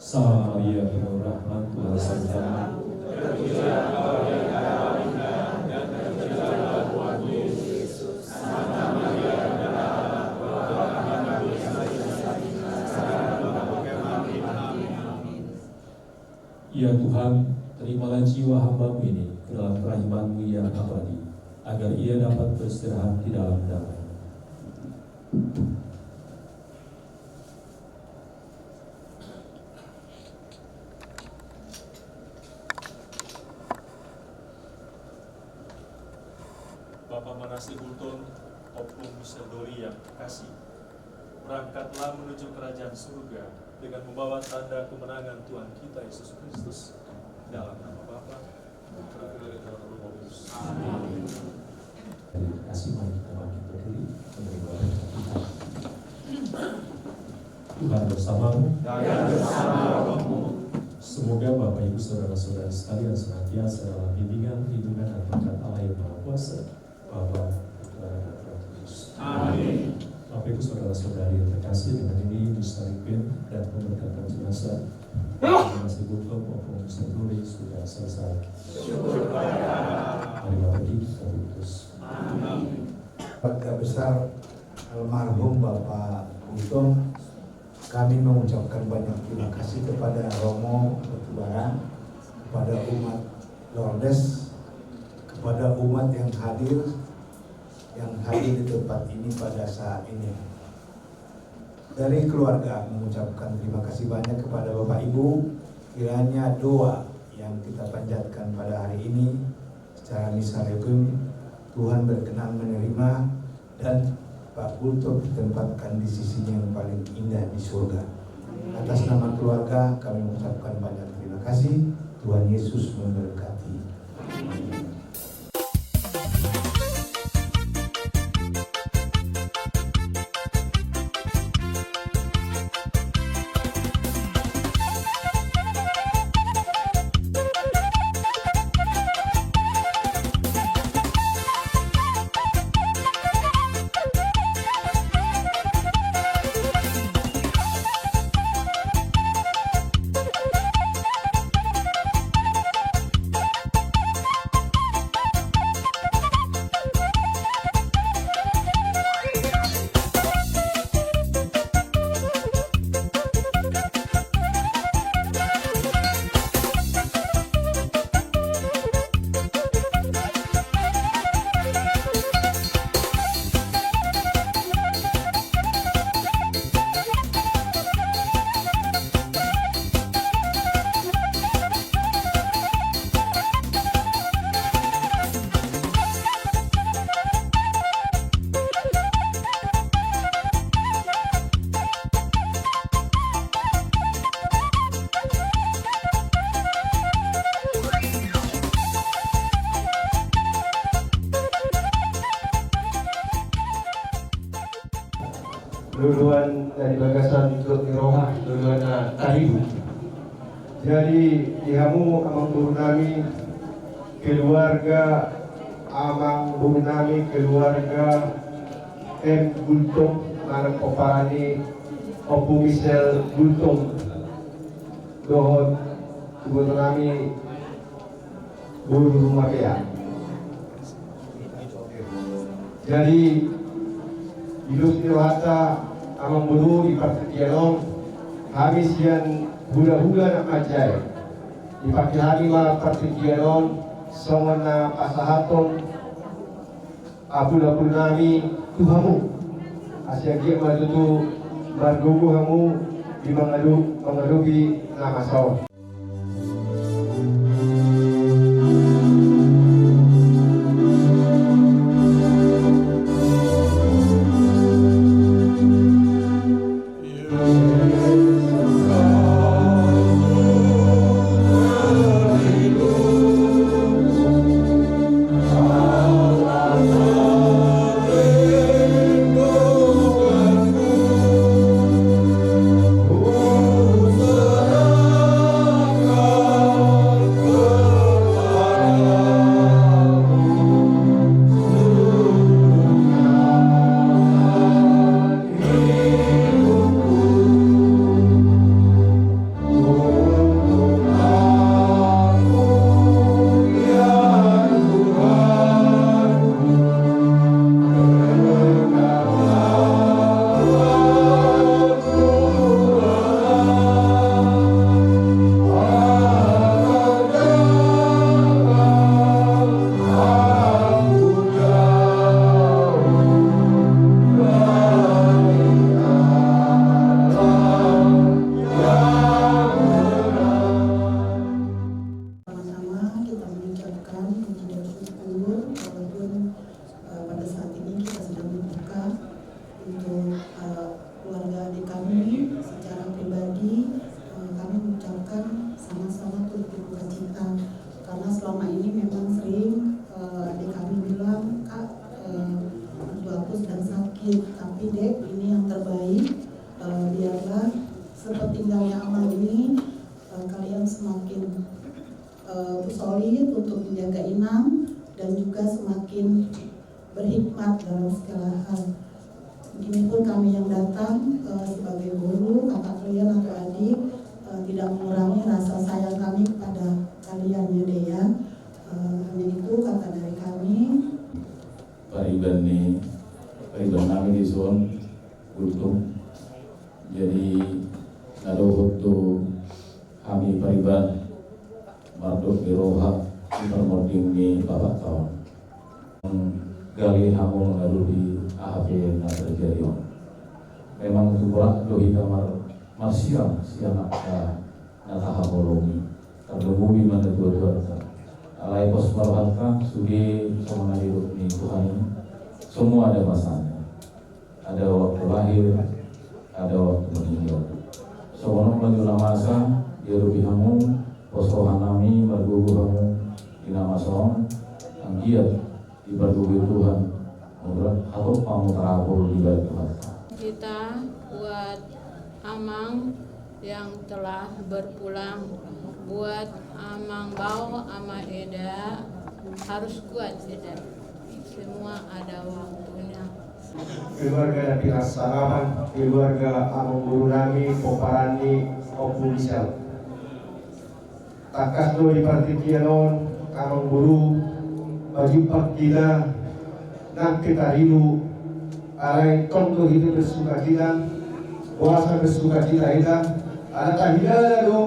Salam Maria, penuh rahmat, Tuhan bersamamu. Terpujilah Engkau di antara wanita, dan terpujilah Tuhan Yesus. Santa Maria, Bunda Allah, doakanlah kami yang berdosa, sekarang dan waktu kami mati. Amin. Ya Tuhan, terimalah jiwa hamba-Mu ini ke dalam kerahiman-Mu yang abadi, agar ia dapat beristirahat di dalam damai. Bapak Manasih Untung, Opung Misilduri yang kekasih, berangkatlah menuju kerajaan surga dengan membawa tanda kemenangan Tuhan kita Yesus Kristus. Dalam nama Bapa, Putra, dan Roh Kudus. Amin. Terima kasih, mari kita bangkit berdiri menerima berkat kita. Tuhan bersamamu. Dan bersama rohmu. Semoga Bapak Ibu Saudara-saudara sekalian senantiasa dalam bimbingan, lindungan, dan berkat Allah yang Maha Kuasa, Bapa, Putra, dan Roh Kudus. Amin. Bapak Ibu Saudara-saudari yang terkasih, dengan ini disaripin dan pemberkatan jenazah Manasih Untung, Opung Misilduri sudah selesai. Syukur kepada Allah. Marilah pergi kita putus. Keluarga besar almarhum Bapak Gultom, kami mengucapkan banyak terima kasih kepada Romo Batubara, kepada umat Lourdes, kepada umat yang hadir di tempat ini pada saat ini. Dari keluarga mengucapkan terima kasih banyak kepada Bapak Ibu. Kiranya doa yang kita panjatkan pada hari ini secara misal-requiem, Tuhan berkenan menerima dan Pak Gultom ditempatkan di sisinya yang paling indah di surga. Atas nama keluarga kami mengucapkan banyak terima kasih. Tuhan Yesus memberkati. Duluan dari bagasan untuk Irohah, duluan Taribu. Jadi dihamu amang Purnami, keluarga amang Purnami, keluarga M. Gultom, Manang Poparani, Opu Michel Gultom, dohon Purnami, Guru Rumah Bea. Jadi hidup Irohata amang bulu di Partikianom habis yang hula-hula nak ajai di pagi hari ma Partikianom songona pasahaton abul-abul nami tuhamu asya gia madutu margugu hamu di mengalubi nama sawah. Tapi Dek, ini yang terbaik. Biarlah sepertinggalnya amal ini kalian semakin solid untuk menjaga Inam dan juga semakin berhikmat dalam segala hal. Begitupun kami yang datang sebagai guru, kakak kalian atau adik, tidak mengurangi rasa sayang kami kepada kalian ya Dek ya. Hanya itu kata dari kami. Jadi naruhutu kami pariban marduk biroha intermording di bapak tahun gali hamul lalu di AHP na terjadi. Memang itu berat dohi kamar marsiang siang natahabolongi terlebih mana dua-dua alai pos marwata sugi sama hidup ni Tuhan ini semua ada masanya, ada waktu lahir, ada waktu meninggal. Sebelum menjelang masa dia lebih hamu posohan nami bergugur hamu di nama soal anggiat di bergugur Tuhan menurut atau kamu terabur di balik Tuhan. Kita buat Amang yang telah berpulang, buat Amang Bau, Ama Eda, harus kuat Eda. Semua ada waktunya. Keluarga Nabi As-Salaman, keluarga Amang Guru Nami, Poparani, Opulisal. Takas do di partikianon, Amang Guru, bajumpak kita, nak kita hidup, alai contoh hidup bersuka cita, puasa bersuka cita kita, ada tahila do,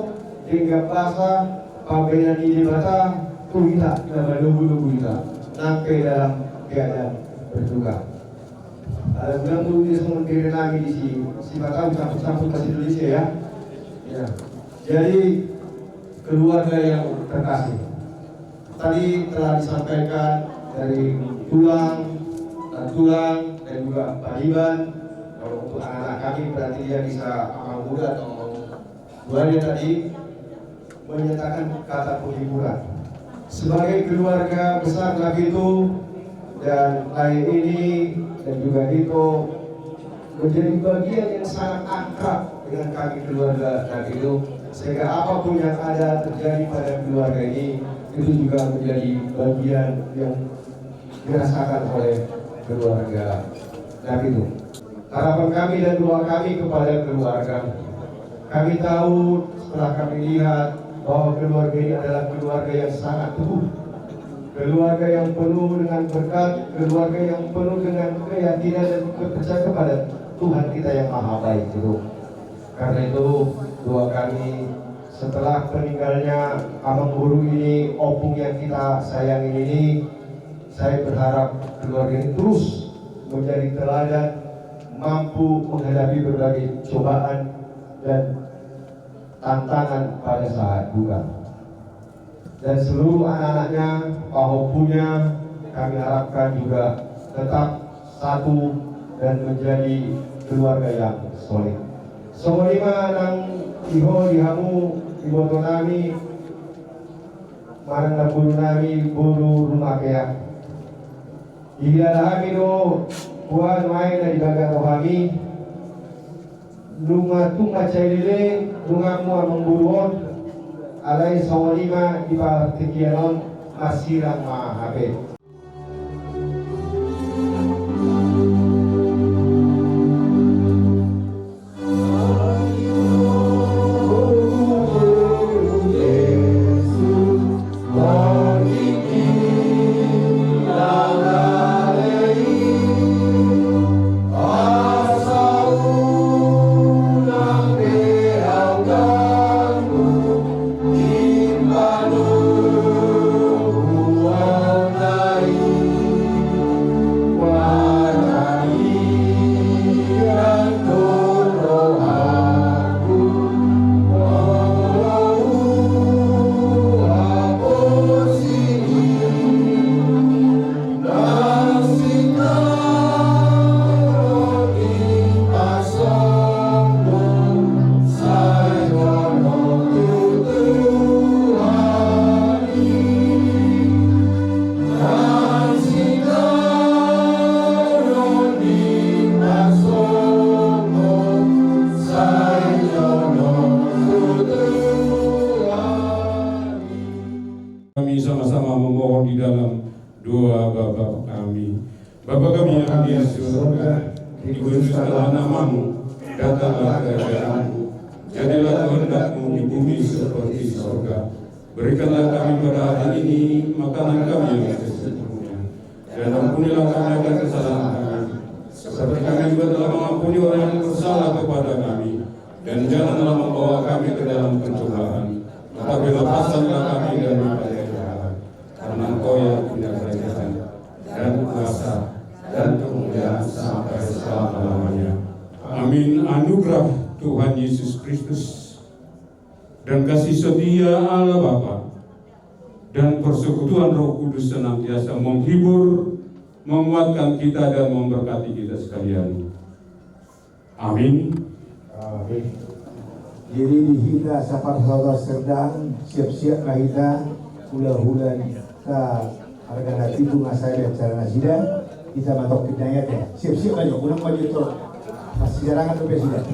hingga puasa, pabena di mata, tu kita menunggu kita, sampai dalam keadaan berduka. Ada bilang dulu dia semua kiri lagi di sini, si bakal campur-campur ke Indonesia ya. Ya. Jadi keluarga yang terkasih, tadi telah disampaikan dari tulang dan juga pariban. Kalau untuk anak-anak kami berarti dia bisa amal muda atau dua dia tadi menyatakan kata penghiburan. Sebagai keluarga besar lagi itu dan lain ini dan juga itu menjadi bagian yang sangat akrab dengan kami keluarga lagi itu, sehingga apapun yang ada terjadi pada keluarga ini itu juga menjadi bagian yang dirasakan oleh keluarga lagi itu. Harapan kami dan doa kami kepada keluarga, kami tahu setelah kami lihat bahwa keluarga ini adalah keluarga yang sangat teguh, keluarga yang penuh dengan berkat, keluarga yang penuh dengan keyakinan dan kepercayaan kepada Tuhan kita yang maha baik itu. Karena itu doa kami setelah meninggalnya Amang Guru ini, opung yang kita sayangi ini, saya berharap keluarga ini terus menjadi teladan, mampu menghadapi berbagai cobaan dan tantangan pada saat duka. Dan seluruh anak-anaknya, pahopunya, kami harapkan juga tetap satu dan menjadi keluarga yang solid. Semua lima nang iho dihamu iboto nami, marang na guru nami guru rumah kaya. Ihilah kami do Tuhan main dari bagai rohani, lunga tunga cailile, lunga mua memburuon, alai sawalima di partikianon masirang mahabe. Kami sama-sama memohon di dalam doa Bapa kami. Bapa kami yang di surga, dikuduskanlah namamu, datanglah kerajaanmu, jadilah kehendak-Mu di bumi seperti di surga. Berikanlah kami pada hari ini makanan kami yang sesungguhnya, dan ampunilah kami akan kesalahan kami, seperti kami juga telah mengampuni orang yang bersalah kepada kami. dan janganlah membawa kami ke dalam pencobaan, tetapi lepaskanlah kami dari jahat. Karena Engkau yang punya kerajaan dan kuasa dan kemuliaan sampai selama-lamanya. Amin. Anugerah Tuhan Yesus Kristus dan kasih setia Allah Bapa dan persekutuan Roh Kudus senantiasa menghibur, menguatkan kita dan memberkati kita sekalian. Amin. Amin. Jadi dihina sapar saudara serdang siap-siap kita hula-hula kita harga nanti bunga saya cara nasida kita matok kita ya siap-siap aja kurang maju tuh masih jarangan tuh presiden.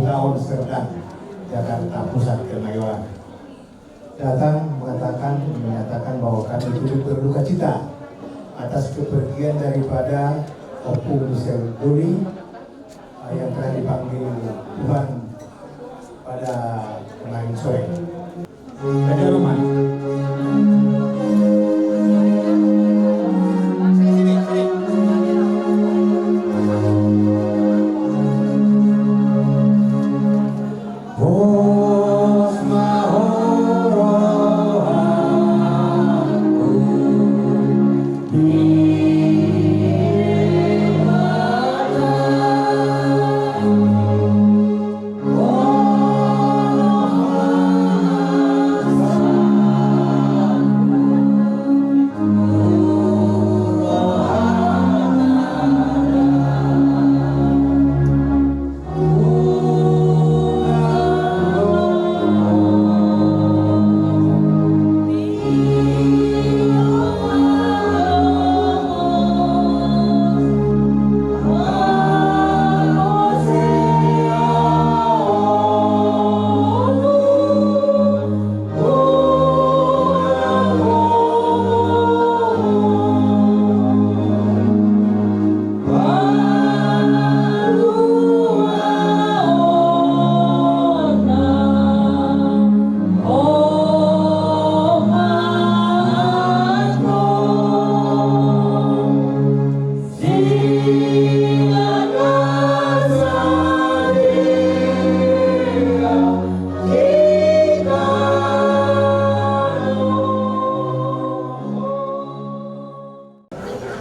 Tahun Serdang Jakarta Pusat Kemayoran datang menyatakan bahwa kami turut berduka cita atas kepergian daripada Opung Michel Doli yang telah dipanggil Tuhan pada kemarin sore. Ada rumah.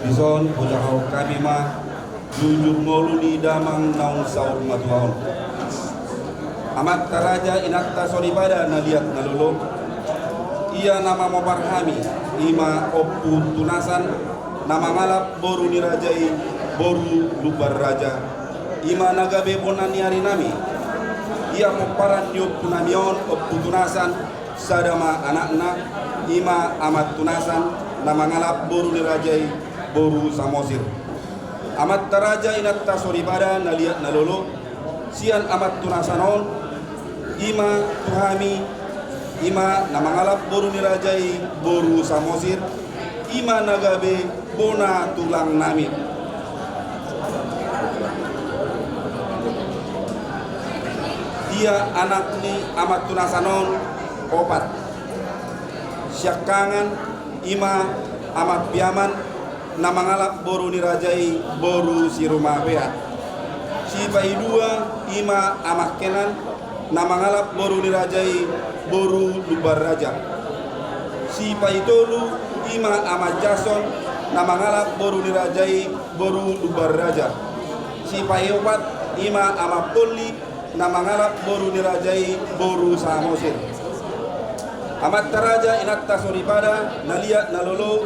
Bison bujahau kami mah jujur moluni damang naung saur matuhaon. Amat taraja inakta soribada naliat nalulu. Ia nama mobarhami ima oppu tunasan nama ngalap boru nirajai boru lubar raja. Ima nagabe bonani hari nami. Ia moparan yuk tunamion oppu tunasan sadama anak-anak ima amat tunasan nama ngalap boru nirajai boru samosir. Amat taraja inat tasoribada naliat nalolo sian amat tunasanon ima tuhami ima namangalap boru nirajai boru samosir ima nagabe bona tulang nami. Dia anak ni amat tunasanon opat. Syakangan ima amat piaman namangalap boru nirajai boru si rumah pea. Si dua ima amak kenan namangalap boru nirajai boru lubar raja. Si tolu ima amat jason namangalap boru nirajai boru lubar raja. Si opat ima amat poli namangalap boru nirajai boru samosir. Amat taraja inatta soripada naliat nalolo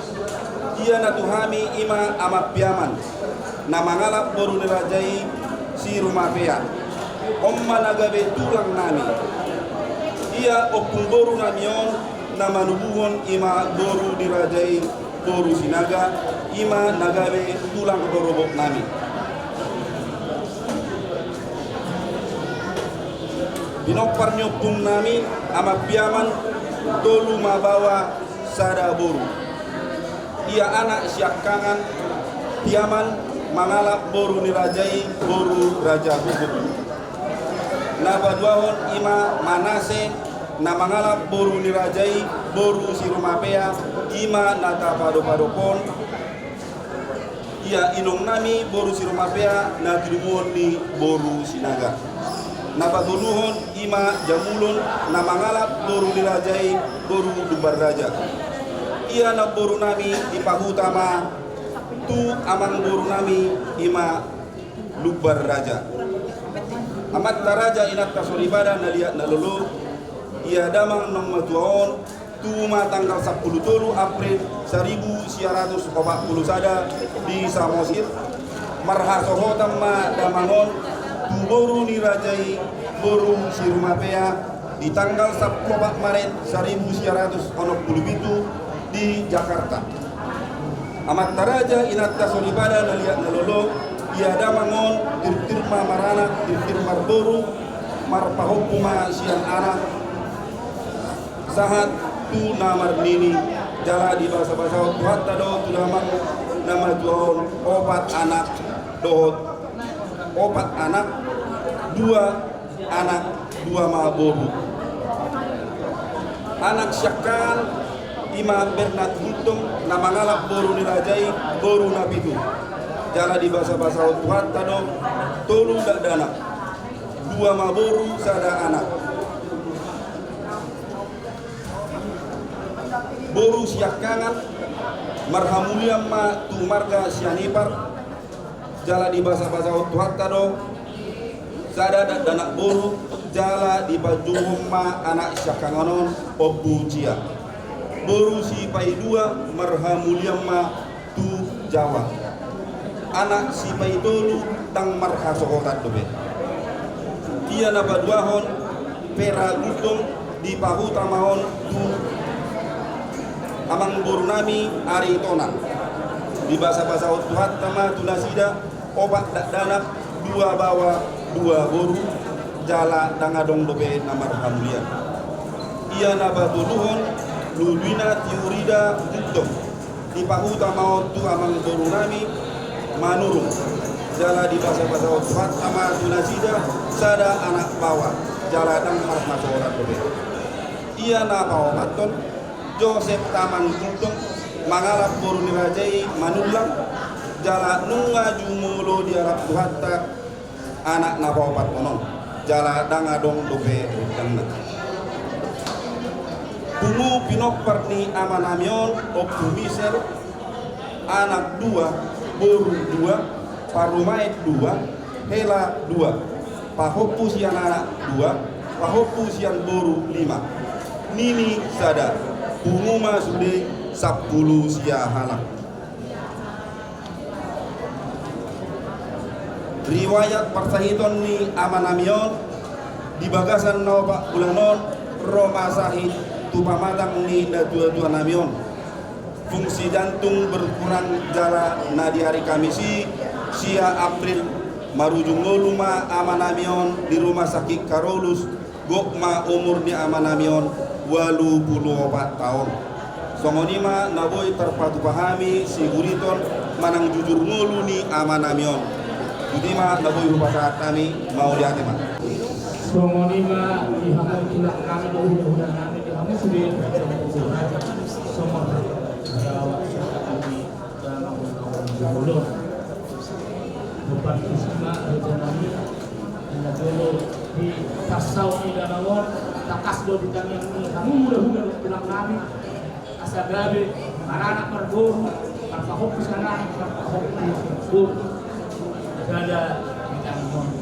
ia natuhami ima amat piaman namangalap boru nirajai si rumah pea. Omma nagabe tulang nami ia opung boru namion namanubuhon ima boru nirajai boru sinaga ima nagabe tulang borobok nami. Binopar nyopung nami amat piaman tolu mabawa sada boru. Ia anak syakangan piaman mangalap boru nirajai boru raja hukum. Nabaduahon ima manase na mangalap boru nirajai boru si rumah pea ima nata pado-padopon. Ia inong nami boru si rumah pea na tilumuon ni boru sinaga. Nabatuluhon ima jamulun na mangalap boru nirajai boru dubar raja. Ia na boru nami ipahutama tu amang boru nami ima lubar raja. Amat taraja inat kasoribada naliat nalolo ia damang nong matuaon tuma tanggal 10 April 1940 sada di Samosir marhasohotam ma damangon tu boru nirajai boru si rumah pea di tanggal 14 Maret 1967 di Jakarta. Amat taraja inat kasoribada naliat nalolo ia damangon tirtirma marana tirtirmar boru marpahokuma siang anak sahat tu namar nini jala di bahasa-bahasa tuhatta do tulamang nama tuon opat anak dohot opat anak dua ma boru anak syakan ima Bernat Hutung nama ngalap boru nirajai boru napitu jala di bahasa-bahasa tuhatta do tolu dak danak dua ma boru sada anak boru syakangan marhamuliam ma tu marga sianipar jala di bahasa-bahasa tuhatta do sada dak danak boru jala di baju ma anak syakanganon obu cia boru si pai dua marhamuliam ma tu Jawa anak si pai tolu tang marhasohotat dobe ia nabaduahon pera gutung di pahutamahon tu amang boru nami ari tonang di bahasa-bahasa tuhat tama tunasida obat dak danak dua bawa dua boru jala dangadong dobe namar hamulia ia nabaduluhon ludwina tiurida gutung di pahutamahon tu amang boru nami manurung jala di bahasa-bahasa tuhat tama tunasida sada anak bawa jala dang marhasohotat dobe ia nabawa baton Joseph Taman Gutung mangalap boru nirajai manulang jala nunga jumulo di Arab Tuhatta anak nabawapat monon jala dangadong dobe dangna Bungu pinopar ni amanamion optumiser anak dua boru dua parumait dua hela dua pahopus yang anak dua pahopus yang boru 5 nini sada Umuma sude 10 sia halak. Riwayat persahiton ni amanamion di bagasan nawa ulanon Roma sahid tupamatang ni dua namion. Fungsi jantung berkurang jala na di hari Kamisi sia April marujung ngoluma amanamion di rumah sakit Karolus gokma umur ni amanamion 84 tahun. Songonima naboy terpatu pahami si guriton manang jujur ngulu ni amanamion. Budima nabuy hupasahat kami mau dihatima. Somonima dihamu tulak kami udah kami dihamu sudah somor jawab kami dalam dulu bukan kusima rejenami anda dulu di pasau di danawon takas do di kami kamu mudah-mudah pulang kami asagabe anak-anak berburu berfahok ke sana berfahok di berburu ada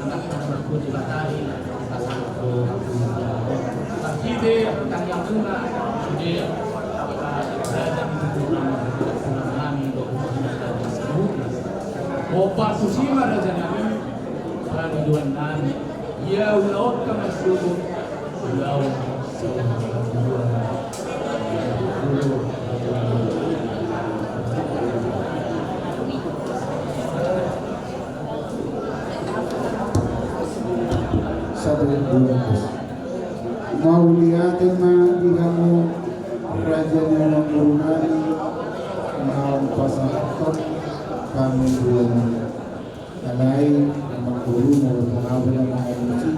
anak-anak berburu di batari Partide tentang yang tuna sudah berada di pulang kami Opa kusima raja nabi kami duan nami ya ulaut kami subuh ulaut mau lihatin di kamu kerajaan yang berunani mau pasang kami belum alai memang guru mau mengawal yang emosi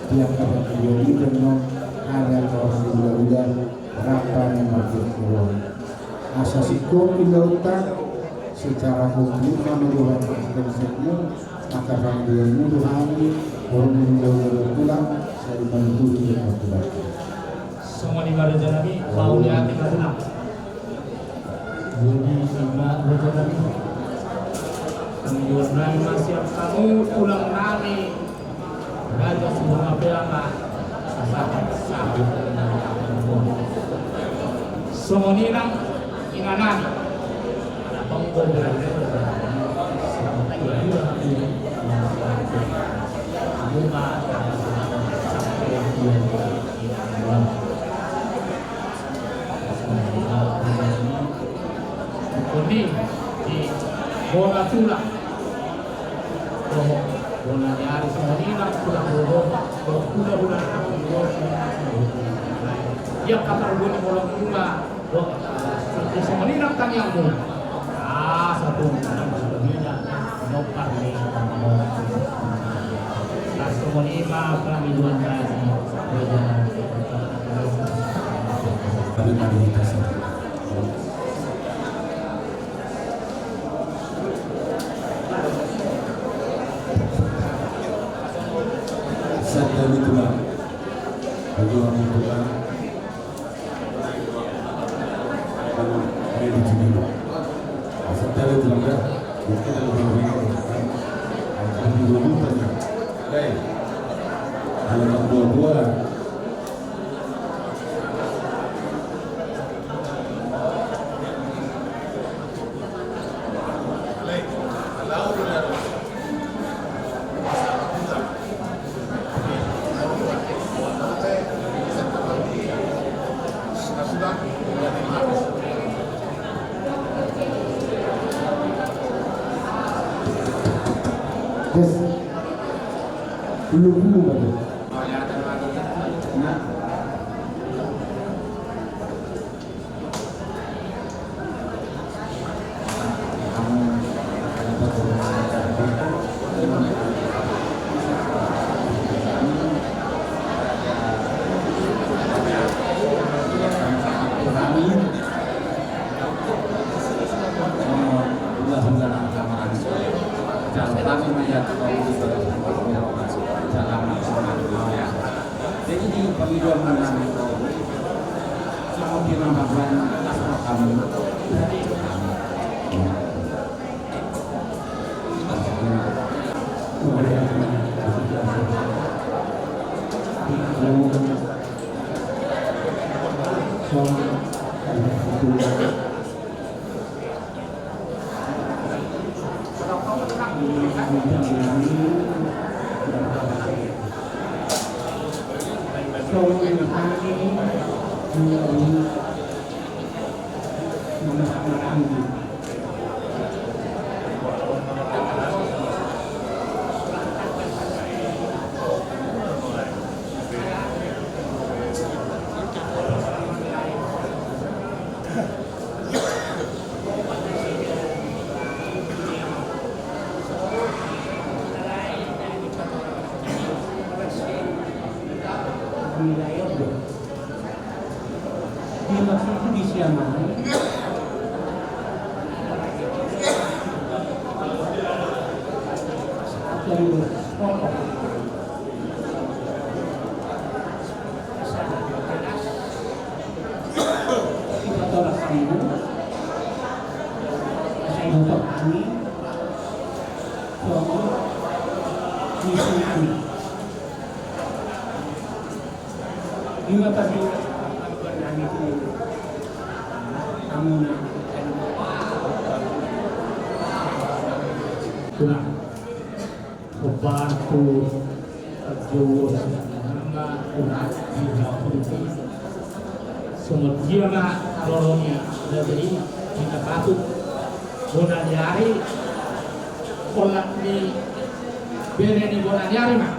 tiap kali terjadi dengan ada orang udah rata yang berkekuatan asasikum di lautan secara hukum kami diwakilkan semua maka kami menuduh kami orang yang pulang dari bantu dia pulang semua di Raja Nabi mau lihat di sana jadi Raja Nabi menjual nami masih kamu pulang nami Raja semua pelama sahabat semua nirang inganani ada panggung berada Kuni di bola tulang, bola nyari semua ini nak tulang bola, bola bulan dia kata bola bola bunga, semua ini nak tanya bola, satu sebagainya, nopar ni, semua ini mah kami dua kali, sadar itulah berjuang Tuhan dan ready to be sadar itulah mungkin ada yang dulu tanya baik dalam buah-buah dulu baru. Jadi di pemiluan menang itu semua dinamakan asal kami wilayah dia. Dia waktu itu di Siamang. Dari pokok. Kita tolak kamu. Saya untuk kami. Suami. Misi kami. Lima pagi kami itu kamu kurang membantu Jawa Tengah kurang di semua dia nak lorongnya dari kita patut bonanyari kolak ni berani bonanyari mah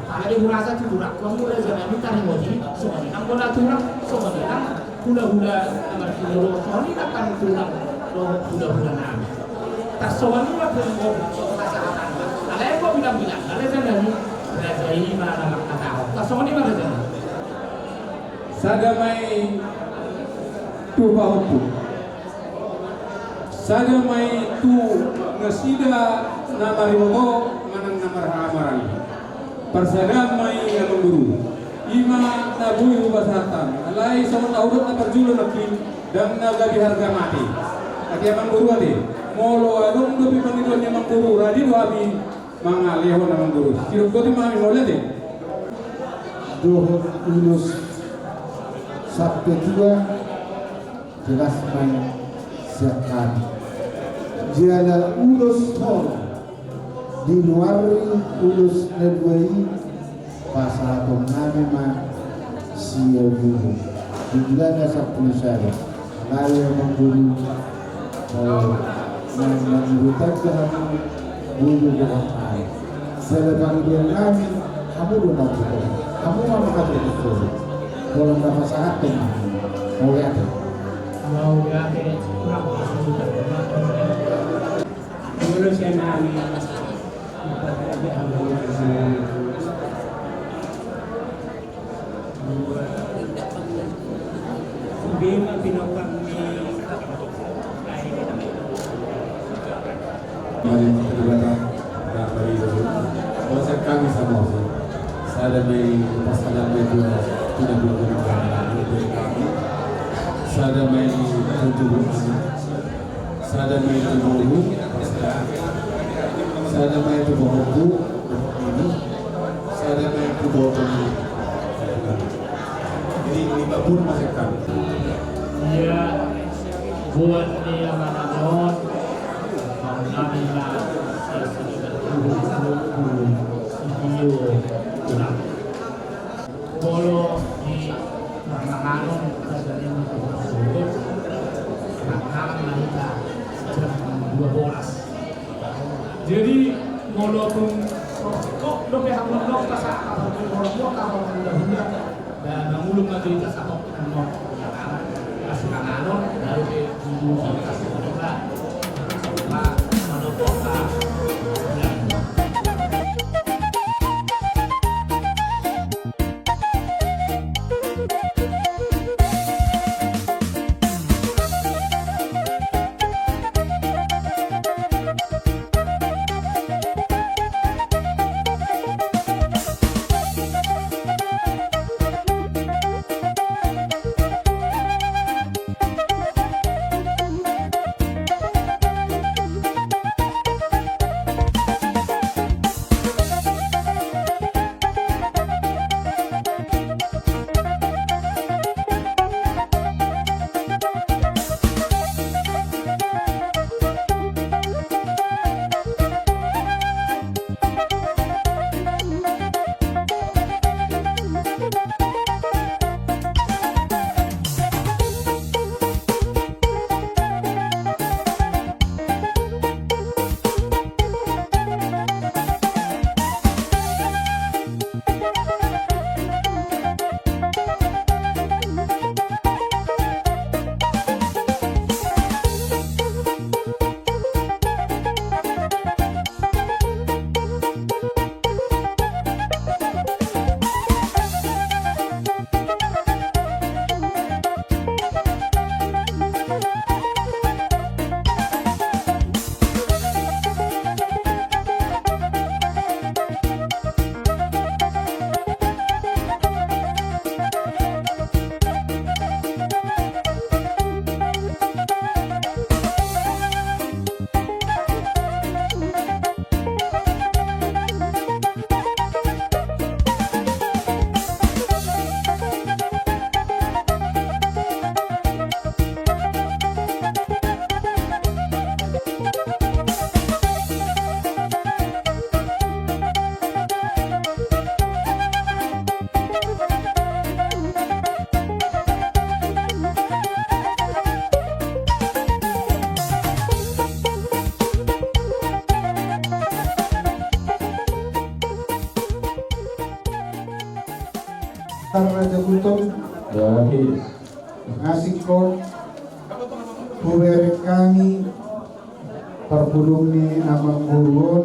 ada di merasa tu burak kamu dah jangan minta emoji semua ni nak bola tu nak semua ni nak hula-hula amat hula semua ni nak kan tu nak hula-hula nak tak semua ni lah pun masalah ada yang kau bilang ada jangan ni raja ini mana nak tahu tak semua ni mana jangan sadamay tu bahutu sadamay tu ngasida na mariwogo manang namarhamaran persadamay yang mengguru ima nabuy hubasatan alay sa taudot na perjulo nakin dan nagabi harga mati kaya mengguru ade molo adong gabi pangidon niya mengguru radi wabi mangaleho na mengguru sirup ko ti mami mole de Dohon ulus Sabtu kedua jelas main siapkan jala ulus tol di luar ulus nedwai pasal pengami mah siyo dulu di bulan Sabtu saya lalu mengguru mengurutan ke kamu bulu berapa selepas dia kami kamu belum kamu mau makan itu kalau nggak masalah mau lihat dulu saya nami bima pinopang mari terlibat dari dulu proses kami sama saya may pasalan medyo pinagugulungan dari kami saya may tutulungan saya may tutulungan saya may tutulungan ini saya may tutulungan jadi lima pun masih kami ya buat dia mananon kami lah Bolo di Manganon dari Sumut Manganon Manita jam 12. Jadi bolo pun kok lebih hamil pasal bolo kalau mudah-mudah dan mengulung lagi tas atau mau kasih Manganon dari ibu kasih kita Pak Manopoka. Raja Gultom ngasih kod buwerek kami perpulung ni amang burun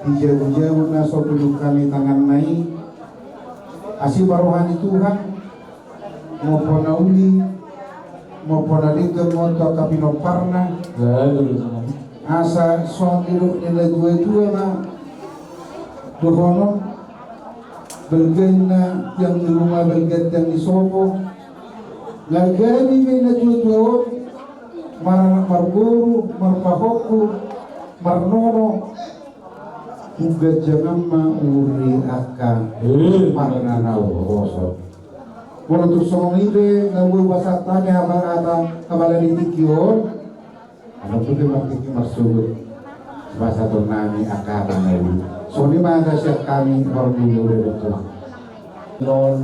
di jauh-jauh na sopulung kami tangan naik asih barohani Tuhan maupun nauli maupun naliga monto kapinoparna asa soal hidup nila dua-dua na dohono belgen na yang di rumah belgen yang di sopo lagani na dua-dua marguru marpahoku marnono uga jangan mauri akan marnana roso walau song ide nabu basatane abang kabala dikion ano pun dimakti masuk bahasa tonani akan nabi soni mana siap kami formula betul non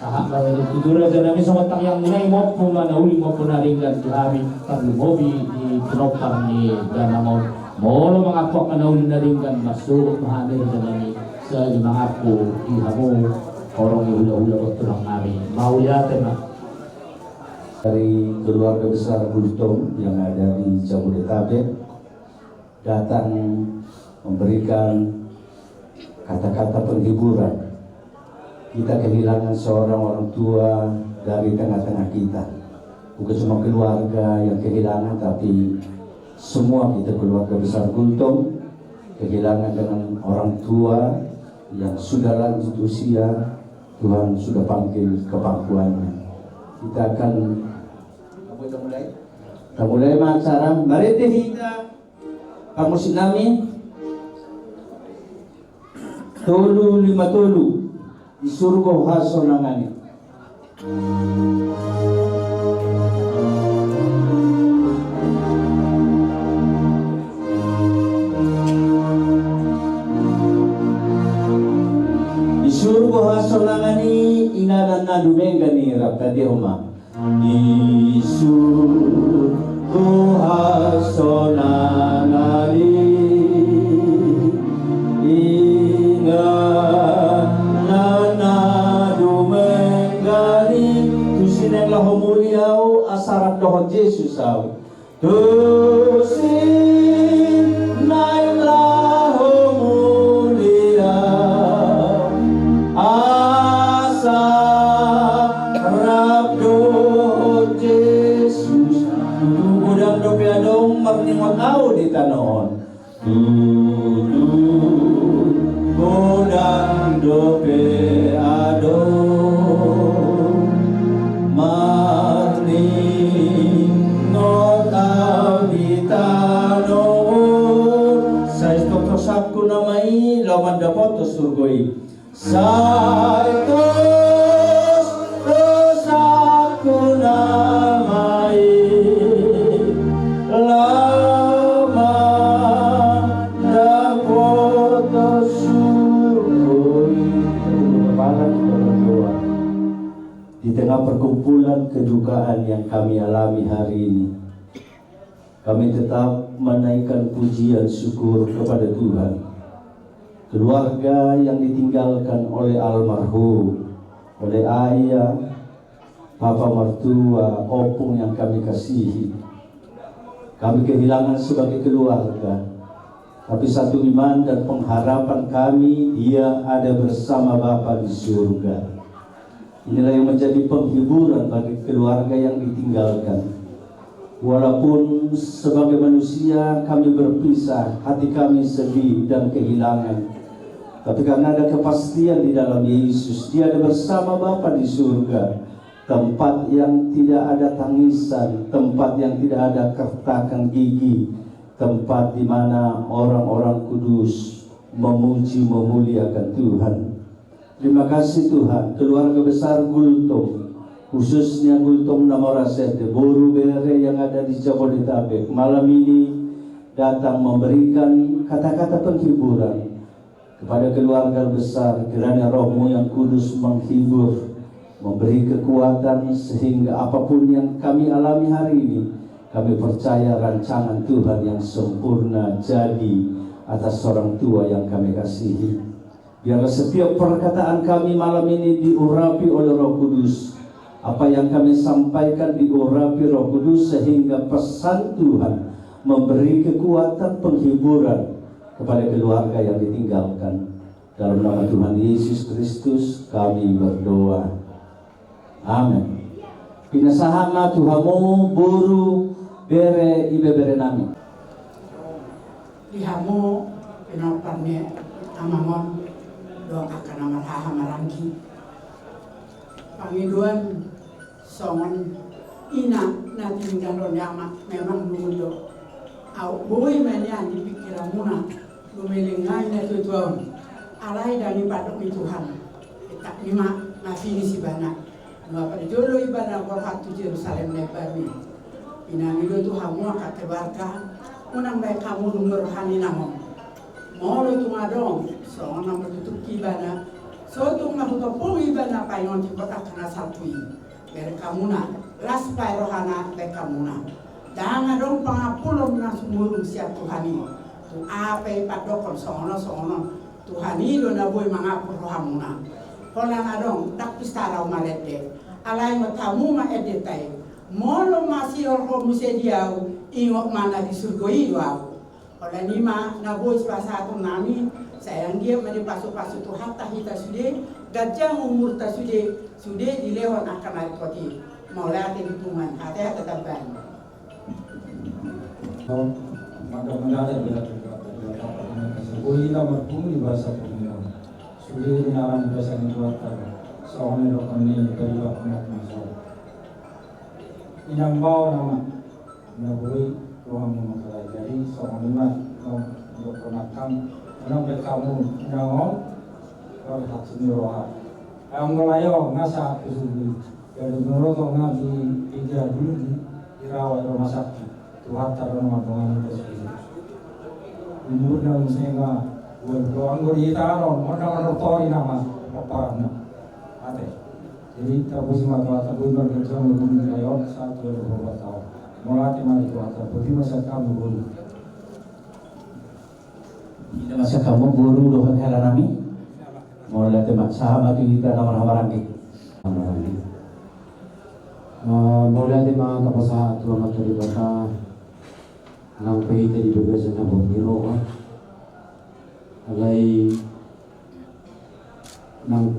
tahap dari tudura jangan sama tak yang mulai maupun mana uli maupun naringan kami perlu mobi di penopang ni dan mau lo mengaku kana uli naringan masuk mahadir jangan sa mengaku di hamu orang ula-ula betul kami mau ya tema dari keluarga besar Gultom yang ada di Jabodetabek datang memberikan kata-kata penghiburan. Kita kehilangan seorang orang tua dari tengah-tengah kita. Bukan cuma keluarga yang kehilangan, tapi semua kita keluarga besar Gultom kehilangan dengan orang tua yang sudah lanjut usia. Tuhan sudah panggil ke pangkuannya. Kita akan mulai acara. Mari kita kamu sinami tolu 5 tolu di surga haso nangani. Di surga haso nangani inanan na dumenga ni rapkade oma. Di surga haso nangani Humuliau asarap dohon Yesus au tusin nailah humuliau asarap dohon Yesus udang dope adong marningot au di tanon udang dope adong Sabku namai lawan dapat surgoi saitos sabku namai lawan dapat surgoi. Kepala kita berdoa di tengah perkumpulan kedukaan yang kami alami hari ini. Kami tetap menaikkan pujian syukur kepada Tuhan. Keluarga yang ditinggalkan oleh almarhum, oleh ayah, papa mertua, opung yang kami kasihi. Kami kehilangan sebagai keluarga. Tapi satu iman dan pengharapan kami, dia ada bersama Bapa di surga. Inilah yang menjadi penghiburan bagi keluarga yang ditinggalkan. Walaupun sebagai manusia kami berpisah, hati kami sedih dan kehilangan, tapi karena ada kepastian di dalam Yesus, dia ada bersama Bapa di surga, tempat yang tidak ada tangisan, tempat yang tidak ada kertakan gigi, tempat di mana orang-orang kudus memuji memuliakan Tuhan. Terima kasih Tuhan, keluarga besar Gultom, khususnya Gultom Namorasete, Boru Bere yang ada di Jabodetabek, malam ini datang memberikan kata-kata penghiburan kepada keluarga besar. Kiranya Roh-Mu yang kudus menghibur, memberi kekuatan sehingga apapun yang kami alami hari ini, kami percaya rancangan Tuhan yang sempurna jadi atas orang tua yang kami kasihi. Biarlah setiap perkataan kami malam ini diurapi oleh Roh Kudus. Apa yang kami sampaikan diurapi Roh Kudus sehingga pesan Tuhan memberi kekuatan penghiburan kepada keluarga yang ditinggalkan. Dalam nama Tuhan Yesus Kristus kami berdoa. Amin. Pinasahama Tuhamu buru bere ibe bere nami. Lihamu pinoparne amangon doa akan amal haha marangki. Pangiluan songon ina nanti minggalon yama memang dulu au boy menyan di pikiran muna lumelengai na tujuan alai dari padok Tuhan tak lima nafini si bana pada jolo ibadah korhat tu Yerusalem nebami inamido Tuhan mu akan tebarka unang baik kamu lumur rohani namo molo tu ngadong songon nama tutup kibana so tu ngahuto po ibana payon di kota kana satui ber kamuna las pai rohana baik kamuna jangan dong pangapulong na sumurung siap Tuhani tu ape padokon sono Tuhani do na boy mangapur rohamuna kolang adong dak pistara umalete alay matamu ma edetai molo masih orho musediau ingok mana di surga itu aku oleh nima na boy satu nami sayang dia mani pasu-pasu tu hatta hita sude gajah umur ta sude dilewat akan air koti maulai di tuman hati-hati tetap Mudah-mudahan bila kita bertemu di bahasa Pemilihan sudah kenalan bahasa Indonesia soalnya dokter ini dari umat Islam inang bau nama nabui ruang memakai jadi soalnya untuk penakam orang berkamu nyawang kalau hak seni roha yang melayu ngasa kesudi dari menurut ngaji tiga dulu di rawat rumah sakit Tuhan taruh dengan tersebut. Ibu dan sehingga berdoa taruh mana tori nama apa ada. Jadi terus mata tabu berkerja untuk ayat 1 beberapa tahun. Mulai mana Tuhan seperti masa kamu guru. Masa kamu guru doa heran kami. Mulai teman sahabat kita nama lagi. Mulai teman kapasa Tuhan materi bata. Nang pahita di bagasan na bumiro alay nang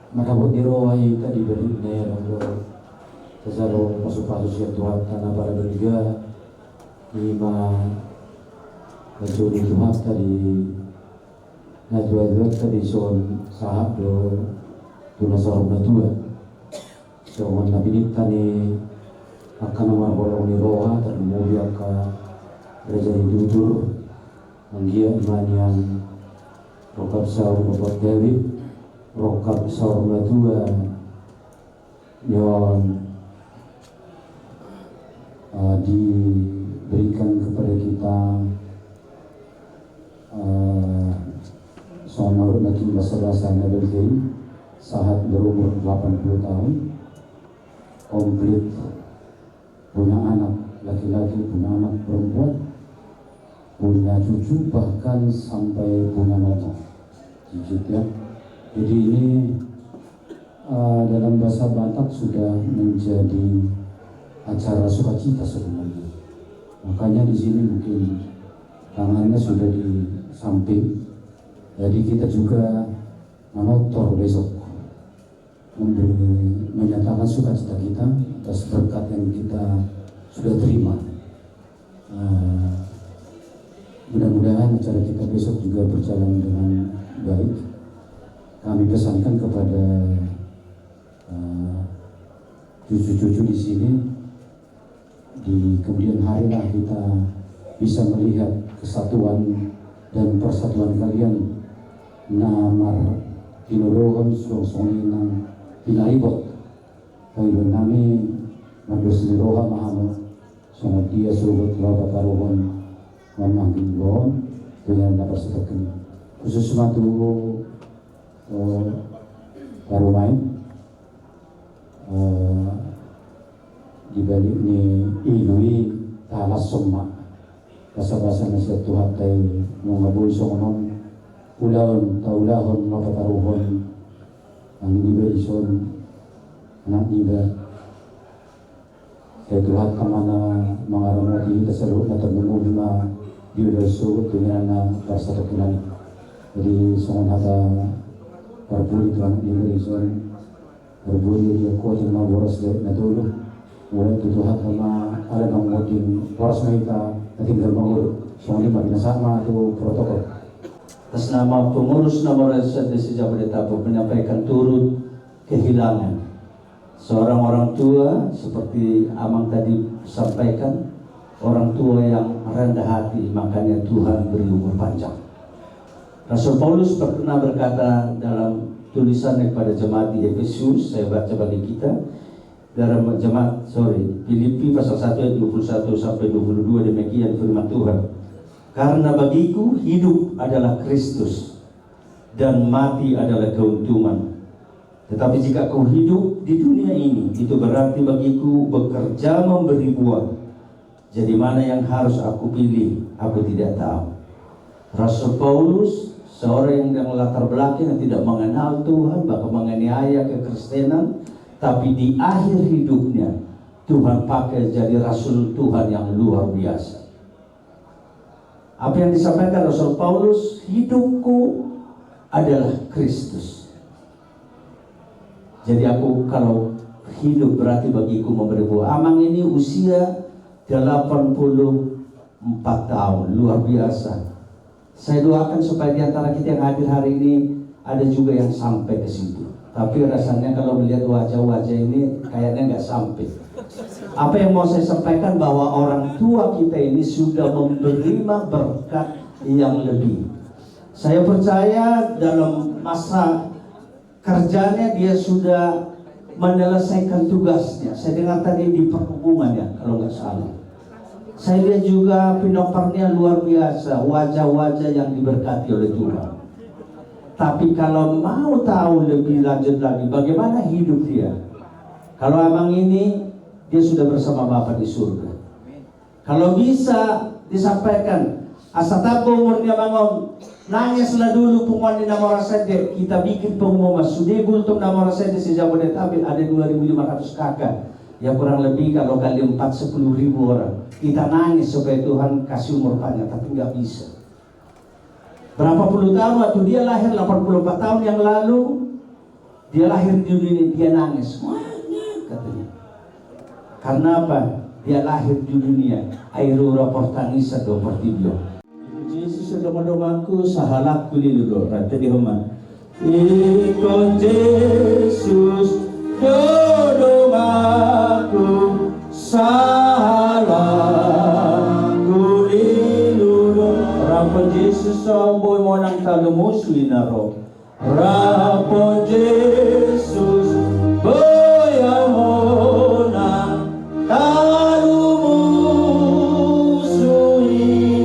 marabot ni roa ay tadi balik na yan kasalo pasok-pasok siya Tuhan tanah para berliga lima najuri Tuhan tadi najuri tadi soal sahab do tunasorong na Tuhan so man nabinita ni akan nama bolong ni roha termulia ke gereja hidup anggia iman yang rokap saur bapak dewi rokap saur matua yang diberikan kepada kita sonor makin bahasa Nabi saat berumur 80 tahun komplit punya anak laki-laki, punya anak perempuan, punya cucu, bahkan sampai punya motor cicit ya. Jadi ini dalam bahasa Batak sudah menjadi acara sukacita sebenarnya. Makanya di sini mungkin tangannya sudah di samping. Jadi kita juga menotor besok menyatakan sukacita kita atas berkat yang kita sudah terima. Mudah-mudahan acara kita besok juga berjalan dengan baik. Kami pesankan kepada cucu-cucu di sini di kemudian harilah kita bisa melihat kesatuan dan persatuan kalian namar tinuruhon song-songi nang pinaibot kailan nami magdosliroha mahamo sungod dia sugot lawa taruhon mamangkin loon dengan dapat seperti khusus matu karumay di balik ni ilui talas summa basa-basa na siya tuhat tay mga ngabuy songonon ulahon taulahon mapataruhon ang liberison anak nila kaya Tuhan kamana mga ramati kita sa loob na tagbungo lima biyodaso dengan na basta tapunan jadi songon hata parbuli Tuhan liberison parbuli dia kuat yang mau boros na dulu mulai itu Tuhan sama ada ng moting boros na kita natinggal mangurut songon lima binasama itu protokol atas nama pengurus nomor Desa Jabodetabek menyampaikan turut kehilangan seorang orang tua seperti Amang tadi sampaikan, orang tua yang rendah hati, makanya Tuhan beri umur panjang. Rasul Paulus pernah berkata dalam tulisannya kepada jemaat di Efesus, saya baca bagi kita dalam jemaat Filipi pasal 1 ayat 21 sampai 22 demikian firman Tuhan. Karena bagiku hidup adalah Kristus dan mati adalah keuntungan. Tetapi jika kau hidup di dunia ini, itu berarti bagiku bekerja memberi buah. Jadi mana yang harus aku pilih? Aku tidak tahu. Rasul Paulus, seorang yang latar belakang yang tidak mengenal Tuhan, bahkan menganiaya kekristenan, tapi di akhir hidupnya Tuhan pakai jadi Rasul Tuhan yang luar biasa. Apa yang disampaikan Rasul Paulus, hidupku adalah Kristus. Jadi aku kalau hidup berarti bagiku memberi buah. Amang ini usia 84 tahun, luar biasa. Saya doakan supaya di antara kita yang hadir hari ini ada juga yang sampai ke situ. Tapi rasanya kalau melihat wajah-wajah ini kayaknya nggak sampai. Apa yang mau saya sampaikan bahwa orang tua kita ini sudah menerima berkat yang lebih. Saya percaya dalam masa kerjanya dia sudah menyelesaikan tugasnya. Saya dengar tadi di perhubungan ya, kalau nggak salah. Saya lihat juga pinoparnya luar biasa, wajah-wajah yang diberkati oleh Tuhan. Tapi kalau mau tahu lebih lanjut lagi, bagaimana hidup dia? Kalau Amang ini, dia sudah bersama Bapa di surga. Kalau bisa disampaikan, asatapo umurnya bangun, nangislah dulu pengumuman di nama Rasede. Kita bikin pengumuman Sudi Bultung nama Rasede si Jabodetabek ada 2.500 kakak. Ya kurang lebih kalau kali 4 10.000 orang. Kita nangis supaya Tuhan kasih umur panjang, tapi nggak bisa. Berapa puluh tahun waktu dia lahir 84 tahun yang lalu, dia lahir di dunia ini, dia nangis. Mana katanya? Karena apa? Dia lahir di dunia. Airura portanisa do portibio. Yesus sudah mendomaku sahalak kuliludo rata di rumah. Ikon Yesus dodomaku sahalak kuliludo. Rapon Yesus samboy mo nang talumusli na ro. Rapon Yesus boya mo nang talumusli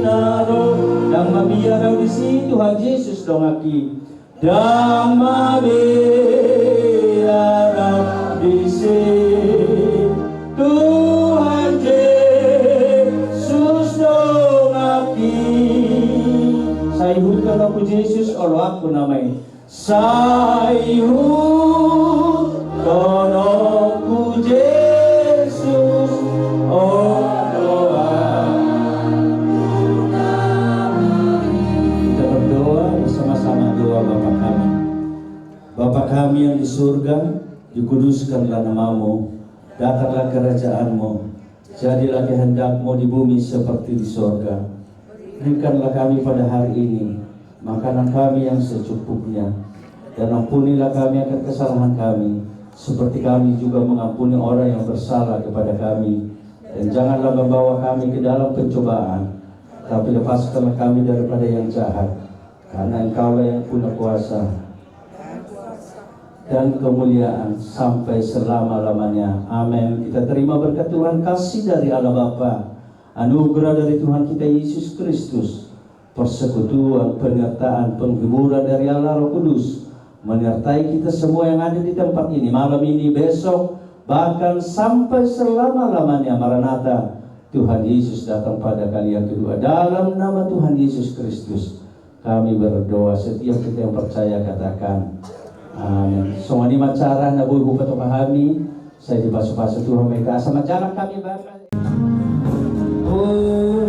na ro. Dang mabiyaraw di si Tuhan Yesus dong aki. Dang mabiyaraw di si Tuhan Yesus dong aki. Sayhud ka na po Jesus o ako namay. Sayhud ka na po Jesus o Bapa kami yang di surga, dikuduskanlah namamu, datanglah kerajaanmu, jadilah kehendakmu di bumi seperti di surga. Berikanlah kami pada hari ini makanan kami yang secukupnya, dan ampunilah kami akan kesalahan kami, seperti kami juga mengampuni orang yang bersalah kepada kami. Dan janganlah membawa kami ke dalam pencobaan, tapi lepaskanlah kami daripada yang jahat, karena Engkaulah yang punya kuasa dan kemuliaan sampai selama-lamanya. Amin. Kita terima berkat Tuhan, kasih dari Allah Bapa, anugerah dari Tuhan kita Yesus Kristus, persekutuan, penyertaan, penghiburan dari Allah Roh Kudus menyertai kita semua yang ada di tempat ini, malam ini, besok, bahkan sampai selama-lamanya. Maranatha, Tuhan Yesus datang pada kali yang kedua. Dalam nama Tuhan Yesus Kristus Kami berdoa, setiap kita yang percaya katakan amin. Semua ini macara na buhay buka pahami. Saya dipasu-pasu Tuhan mereka sama jalan kami bakal. Oh